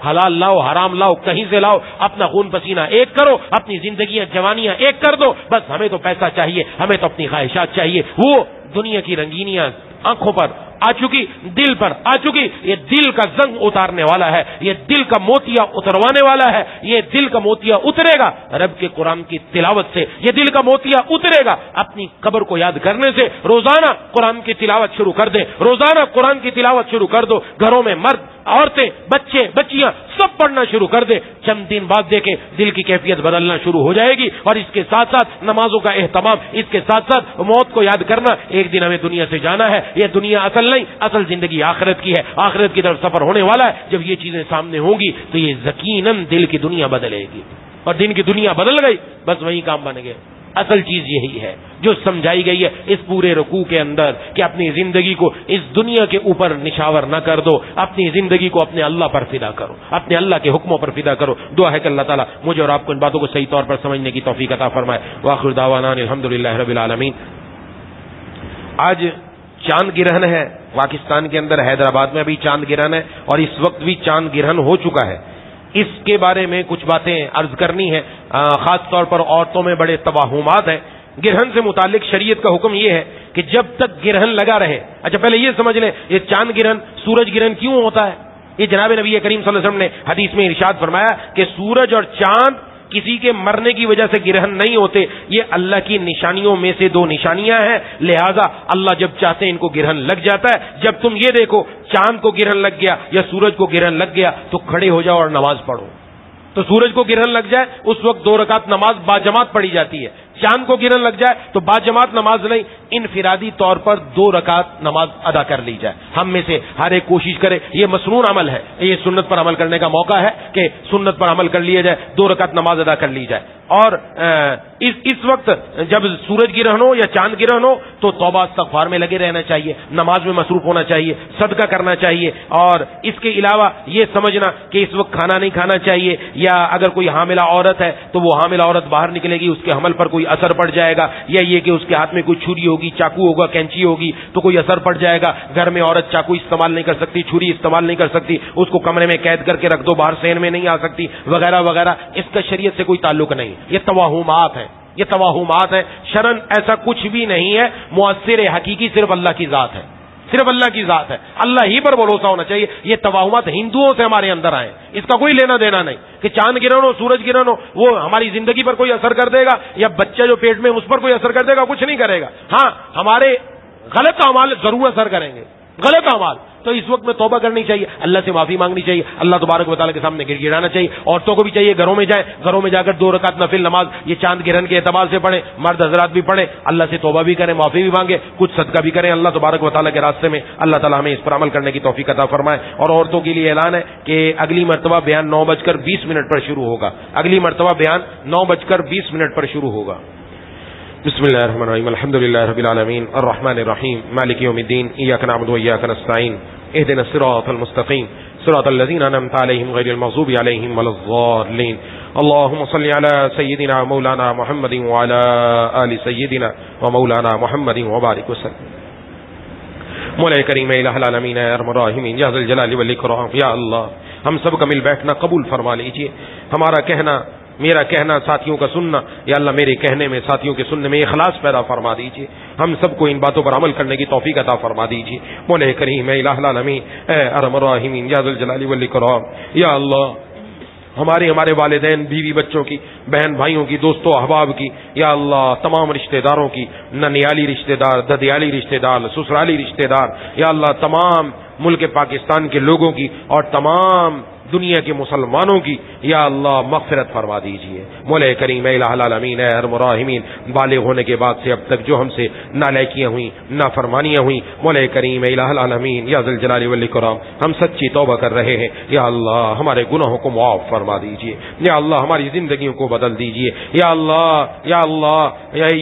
حلال لاؤ، حرام لاؤ، کہیں سے لاؤ، اپنا خون پسینہ ایک کرو، اپنی زندگیاں جوانیاں ایک کر دو. بس ہمیں تو پیسہ چاہیے، ہمیں تو اپنی خواہشات چاہیے. وہ دنیا کی رنگینیاں آنکھوں پر آ چکی، دل پر آ چکی. یہ دل کا زنگ اتارنے والا ہے، یہ دل کا موتیا اتروانے والا ہے. یہ دل کا موتیا اترے گا رب کے قرآن کی تلاوت سے. یہ دل کا موتیا اترے گا اپنی قبر کو یاد کرنے سے. روزانہ قرآن کی تلاوت شروع کر دیں، روزانہ قرآن کی تلاوت شروع کر دو. گھروں میں مرد، عورتیں، بچے، بچیاں سب پڑھنا شروع کر دیں. چند دن بعد دیکھیں دل کی کیفیت بدلنا شروع ہو جائے گی. اور اس کے ساتھ ساتھ نمازوں کا اہتمام، اس کے ساتھ ساتھ موت کو یاد کرنا. ایک دن ہمیں دنیا سے جانا ہے. یہ دنیا اصل نہیں، اصل زندگی آخرت کی ہے. آخرت کی طرف سفر ہونے والا ہے. جب یہ چیزیں سامنے ہوں گی تو یہ یقیناً دل کی دنیا بدلے گی. اور دن کی دنیا بدل گئی بس وہی کام بن گئے. اصل چیز یہی ہے جو سمجھائی گئی ہے اس پورے رکوع کے اندر کہ اپنی زندگی کو اس دنیا کے اوپر نشاور نہ کر دو، اپنی زندگی کو اپنے اللہ پر فدا کرو، اپنے اللہ کے حکموں پر فدا کرو. دعا ہے کہ اللہ تعالیٰ مجھے اور آپ کو ان باتوں کو صحیح طور پر سمجھنے کی توفیق عطا فرمائے. وآخر دعوانا الحمدللہ رب العالمین. آج چاند گرہن ہے پاکستان کے اندر، حیدرآباد میں بھی چاند گرہن ہے اور اس وقت بھی چاند گرہن ہو چکا ہے. اس کے بارے میں کچھ باتیں عرض کرنی ہے. خاص طور پر عورتوں میں بڑے توہمات ہیں. گرہن سے متعلق شریعت کا حکم یہ ہے کہ جب تک گرہن لگا رہے. اچھا پہلے یہ سمجھ لیں یہ چاند گرہن، سورج گرہن کیوں ہوتا ہے؟ یہ جناب نبی کریم صلی اللہ علیہ وسلم نے حدیث میں ارشاد فرمایا کہ سورج اور چاند کسی کے مرنے کی وجہ سے گرہن نہیں ہوتے، یہ اللہ کی نشانیوں میں سے دو نشانیاں ہیں، لہذا اللہ جب چاہتے ہیں ان کو گرہن لگ جاتا ہے۔ جب تم یہ دیکھو چاند کو گرہن لگ گیا یا سورج کو گرہن لگ گیا تو کھڑے ہو جاؤ اور نماز پڑھو۔ تو سورج کو گرہن لگ جائے اس وقت 2 رکعت نماز باجماعت پڑھی جاتی ہے، چاند کو گرہن لگ جائے تو باجماعت نماز نہیں، انفرادی طور پر 2 رکعت نماز ادا کر لی جائے۔ ہم میں سے ہر ایک کوشش کرے، یہ مسنون عمل ہے، یہ سنت پر عمل کرنے کا موقع ہے کہ سنت پر عمل کر لیا جائے، 2 رکعت نماز ادا کر لی جائے۔ اور اس وقت جب سورج گرہن ہو یا چاند گرہن ہو تو توبہ استغفار میں لگے رہنا چاہیے، نماز میں مصروف ہونا چاہیے، صدقہ کرنا چاہیے، اور اس کے علاوہ یہ سمجھنا کہ اس وقت کھانا نہیں کھانا چاہیے، یا اگر کوئی حاملہ عورت ہے تو وہ حاملہ عورت باہر نکلے گی اس کے حمل پر کوئی اثر پڑ جائے گا، یا یہ کہ اس کے ہاتھ میں کوئی چھری ہوگی، چاقو ہوگا، کینچی ہوگی تو کوئی اثر پڑ جائے گا، گھر میں عورت چاقو استعمال نہیں کر سکتی، چھری استعمال نہیں کر سکتی، اس کو کمرے میں قید کر کے رکھ دو، باہر صحن میں نہیں آ سکتی، وغیرہ وغیرہ، اس کا شریعت سے کوئی تعلق نہیں، یہ توہمات ہیں، یہ توہمات ہیں، شرعن ایسا کچھ بھی نہیں ہے، مؤثر حقیقی صرف اللہ کی ذات ہے، صرف اللہ کی ذات ہے، اللہ ہی پر بھروسہ ہونا چاہیے۔ یہ توہمات ہندوؤں سے ہمارے اندر آئے، اس کا کوئی لینا دینا نہیں کہ چاند گرہن ہو، سورج گرہن ہو وہ ہماری زندگی پر کوئی اثر کر دے گا، یا بچہ جو پیٹ میں اس پر کوئی اثر کر دے گا، کچھ نہیں کرے گا۔ ہاں ہمارے غلط اعمال ضرور اثر کریں گے، غلط اعمال، تو اس وقت میں توبہ کرنی چاہیے، اللہ سے معافی مانگنی چاہیے، اللہ تبارک و تعالیٰ کے سامنے گر گرانا چاہیے۔ عورتوں کو بھی چاہیے گھروں میں جائیں، گھروں میں جا کر 2 رکعت نفل نماز یہ چاند گرہن کے اعتبار سے پڑھیں، مرد حضرات بھی پڑھیں، اللہ سے توبہ بھی کریں، معافی بھی مانگیں، کچھ صدقہ بھی کریں اللہ تبارک و تعالیٰ کے راستے میں۔ اللہ تعالیٰ ہمیں اس پر عمل کرنے کی توفیق عطا فرمائے۔ اور عورتوں کے لیے اعلان ہے کہ اگلی مرتبہ بیان 9:20 پر شروع ہوگا، اگلی مرتبہ بیان 9:20 پر شروع ہوگا۔ بسم اللہ الرحمن الرحیم، الحمد للہ رب العالمین، الرحمن الرحیم، مالک یوم الدین، ایاک نعبد و ایاک نستعین، اهدنا الصراط المستقیم، صراط الذین انعمت علیہم غیر المغضوب علیہم ولا الضالین۔ اللهم صل على سيدنا مولانا محمد وعلى آل سيدنا ومولانا محمد وبارك وسلم۔ مولا کریم الہ العالمین ارحم الراحمین یا ذی الجلال والاکرام، یا اللہ ہم سب کا مل بیٹھنا قبول فرما لیجئے، ہمارا کہنا، میرا کہنا، ساتھیوں کا سننا، یا اللہ میرے کہنے میں، ساتھیوں کے سننے میں اخلاص پیدا فرما دیجئے، ہم سب کو ان باتوں پر عمل کرنے کی توفیق عطا فرما دیجئے۔ مولا کریم الہ العالمین ارحم الراحمین یا ذی الجلال والاکرام، یا اللہ ہمارے والدین، بیوی بچوں کی، بہن بھائیوں کی، دوستوں احباب کی، یا اللہ تمام رشتہ داروں کی، ننیالی رشتہ دار، ددیالی رشتہ دار، سسرالی رشتہ دار، یا اللہ تمام ملک پاکستان کے لوگوں کی اور تمام دنیا کے مسلمانوں کی یا اللہ مغفرت فرما دیجیے۔ مولا کریم الہ العالمین ارحم الراحمین، بالغ ہونے کے بعد سے اب تک جو ہم سے نالائکیاں ہوئیں، نافرمانیاں ہوئیں، مولا کریم الہ العالمین یا ذی الجلال والاکرام ہم سچی توبہ کر رہے ہیں، یا اللہ ہمارے گناہوں کو معاف فرما دیجیے، یا اللہ ہماری زندگیوں کو بدل دیجیے، یا اللہ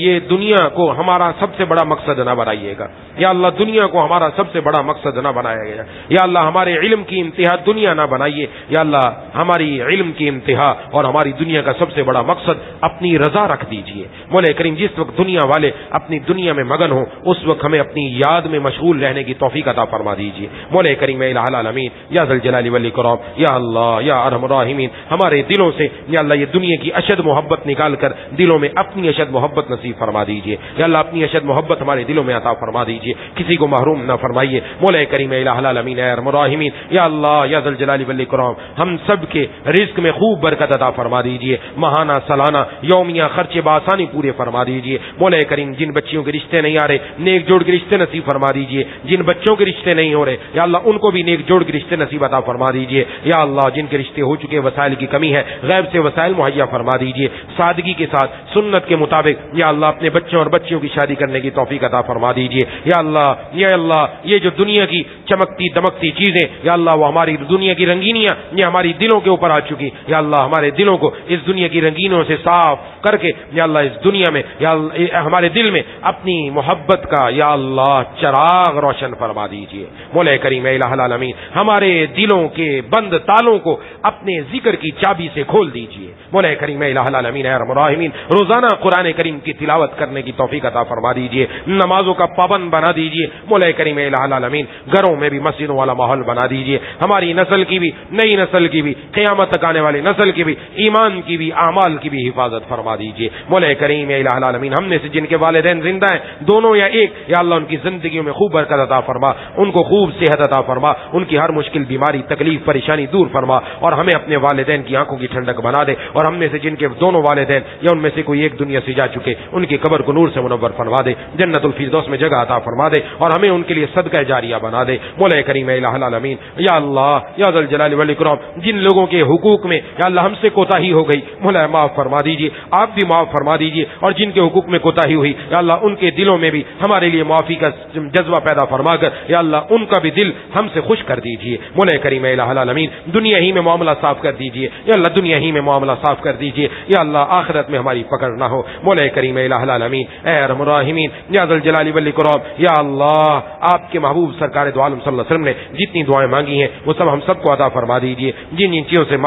یہ دنیا کو ہمارا سب سے بڑا مقصد نہ بنائیے گا، یا اللہ دنیا کو ہمارا سب سے بڑا مقصد نہ بنایا گیا، یا اللہ ہمارے علم کی انتہا دنیا نہ بنائیے، یا اللہ ہماری علم کی انتہا اور ہماری دنیا کا سب سے بڑا مقصد اپنی رضا رکھ دیجیے۔ مولا کریم جس وقت دنیا والے اپنی دنیا میں مگن ہوں اس وقت ہمیں اپنی یاد میں مشغول رہنے کی توفیق عطا فرما دیجیے۔ مولا کریم الہ العالمین یا ذی الجلال والاکرام، یا اللہ یا ارحم الراحمین ہمارے دلوں سے یا اللہ یہ دنیا کی اشد محبت نکال کر دلوں میں اپنی اشد محبت نصیب فرما دیجیے، یا اللہ اپنی اشد محبت ہمارے دلوں میں عطا فرما دیجیے، کسی کو محروم نہ فرمائیے۔ مولا کریم الہ العالمین ارحم الراحمین یا اللہ یا ذی الجلال والاکرام ہم سب کے رزق میں خوب برکت عطا فرما دیجیے، ماہانہ سالانہ یومیہ خرچے بآسانی پورے فرما دیجیے۔ مولا کریم جن بچیوں کے رشتے نہیں آ رہے نیک جوڑ کے رشتے نصیب فرما دیجیے، جن بچوں کے رشتے نہیں ہو رہے یا اللہ ان کو بھی نیک جوڑ کے رشتے نصیب عطا فرما دیجیے، یا اللہ جن کے رشتے ہو چکے وسائل کی کمی ہے غیب سے وسائل مہیا فرما دیجیے، سادگی کے ساتھ سنت کے مطابق یا اللہ اپنے بچوں اور بچیوں کی شادی کرنے کی توفیق عطا فرما دیجیے، یا اللہ یہ جو دنیا کی چمکتی دمکتی چیزیں یا اللہ وہ ہماری دنیا کی رنگینیاں یہ ہماری دلوں کے اوپر آ چکی، یا اللہ ہمارے دلوں کو اس دنیا کی رنگینوں سے صاف کر کے یا اللہ اس دنیا میں یا اللہ ہمارے دل میں اپنی محبت کا یا اللہ چراغ روشن فرما دیجیے۔ مولا کریم الہ العالمین ہمارے دلوں کے بند تالوں کو اپنے ذکر کی چابی سے کھول دیجیے۔ مولا کریم الہ العالمین ارحم الراحمین روزانہ قرآن کریم کی تلاوت کرنے کی توفیق عطا فرما دیجیے، نمازوں کا پابند بنا دیجیے۔ مولا کریم الہ العالمین گھروں میں بھی مسجدوں والا ماحول بنا دیجیے، ہماری نسل کی بھی نئی نئی نسل کی بھی، قیامت تک آنے والی نسل کی بھی، ایمان کی بھی، اعمال کی بھی حفاظت فرما دیجیے مولا کریم یا الہ العالمین۔ ہم میں سے جن کے والدین زندہ ہیں، دونوں یا ایک، یا اللہ ان کی زندگیوں میں خوب برکت عطا فرما، ان کو خوب صحت عطا فرما، ان کی ہر مشکل، بیماری، تکلیف، پریشانی دور فرما، اور ہمیں اپنے والدین کی آنکھوں کی ٹھنڈک بنا دے، اور ہم میں سے جن کے دونوں والدین یا ان میں سے کوئی ایک دنیا سے جا چکے، ان کی قبر کو نور سے منور فرما دے، جنت الفردوس میں جگہ عطا فرما دے، اور ہمیں ان کے لیے صدقہ جاریہ بنا دے مولا کریم الہ العالمین۔ یا اللہ یا ذا الجلال والاکرام، جن لوگوں کے حقوق میں یا اللہ ہم سے کوتاہی ہو گئی مولا معاف فرما دیجیے، آپ بھی معاف فرما دیجیے، اور جن کے حقوق میں کوتاہی ہوئی یا اللہ ان کے دلوں میں بھی ہمارے لیے معافی کا جذبہ پیدا فرما کر یا اللہ ان کا بھی دل ہم سے خوش کر دیجیے مولا کریم الہ العالمین۔ دنیا ہی میں معاملہ صاف کر دیجیے یا اللہ، دنیا ہی میں معاملہ صاف کر دیجیے یا اللہ، آخرت میں ہماری پکڑ نہ ہو مولا کریم الہ العالمین۔ اے ارحم الراحمین یا ذا الجلال والاکرام، یا اللہ آپ کے محبوب سرکار دو عالم صلی اللہ علیہ وسلم نے جتنی دعائیں مانگی ہیں وہ سب ہم سب کو عطا فرما دیجیے، جن جن چیزوں سے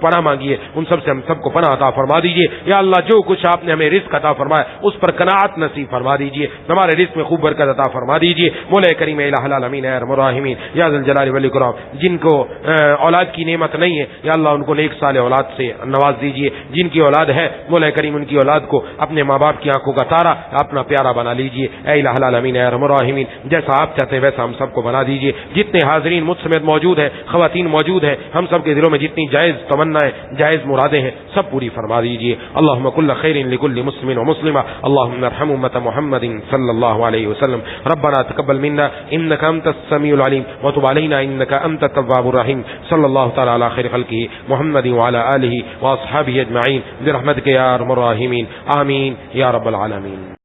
پناہ مانگی ہے ان سب سے ہم سب کو پناہ عطا فرما دیجیے یا اللہ۔ جو کچھ آپ نے ہمیں رزق عطا فرمایا اس پر قناعت نصیب فرما دیجیے، ہمارے رزق میں خوب برکت عطا فرما دیجیے مولا کریم الہ العالمین۔ اے ارحم الراحمین یا ذا الجلال والاکرام، جن کو اولاد کی نعمت نہیں ہے یا اللہ ان کو نیک صالح اولاد سے نواز دیجیے، جن کی اولاد ہے مولا کریم ان کی اولاد کو اپنے ماں باپ کی آنکھوں کا تارا اپنا پیارا بنا لیجیے اے الہ العالمین۔ اے ارحم الراحمین، جیسا آپ چاہتے ہیں ویسا ہم سب کو بنا دیجیے۔ جتنے حاضرین مجھ سمیت موجود ہیں، خواتین موجود ہیں، ہم سب کے دلوں میں جتنی جائز تمنائیں، جائز مرادیں ہیں سب پوری فرما دیجیے۔ اللہم کل خیر لکل مسلم ومسلمہ، اللہم ارحم امت محمد صلی اللہ علیہ وسلم۔ ربنا تقبل منا انک انت السمیع العلیم وتب علینا انک انت التواب الرحیم۔ صلی اللہ تعالی علی خیر خلقہ محمد وعلی آلہ واصحابہ اجمعین برحمتک یا ارحم الراحمین، آمین یا رب العالمین۔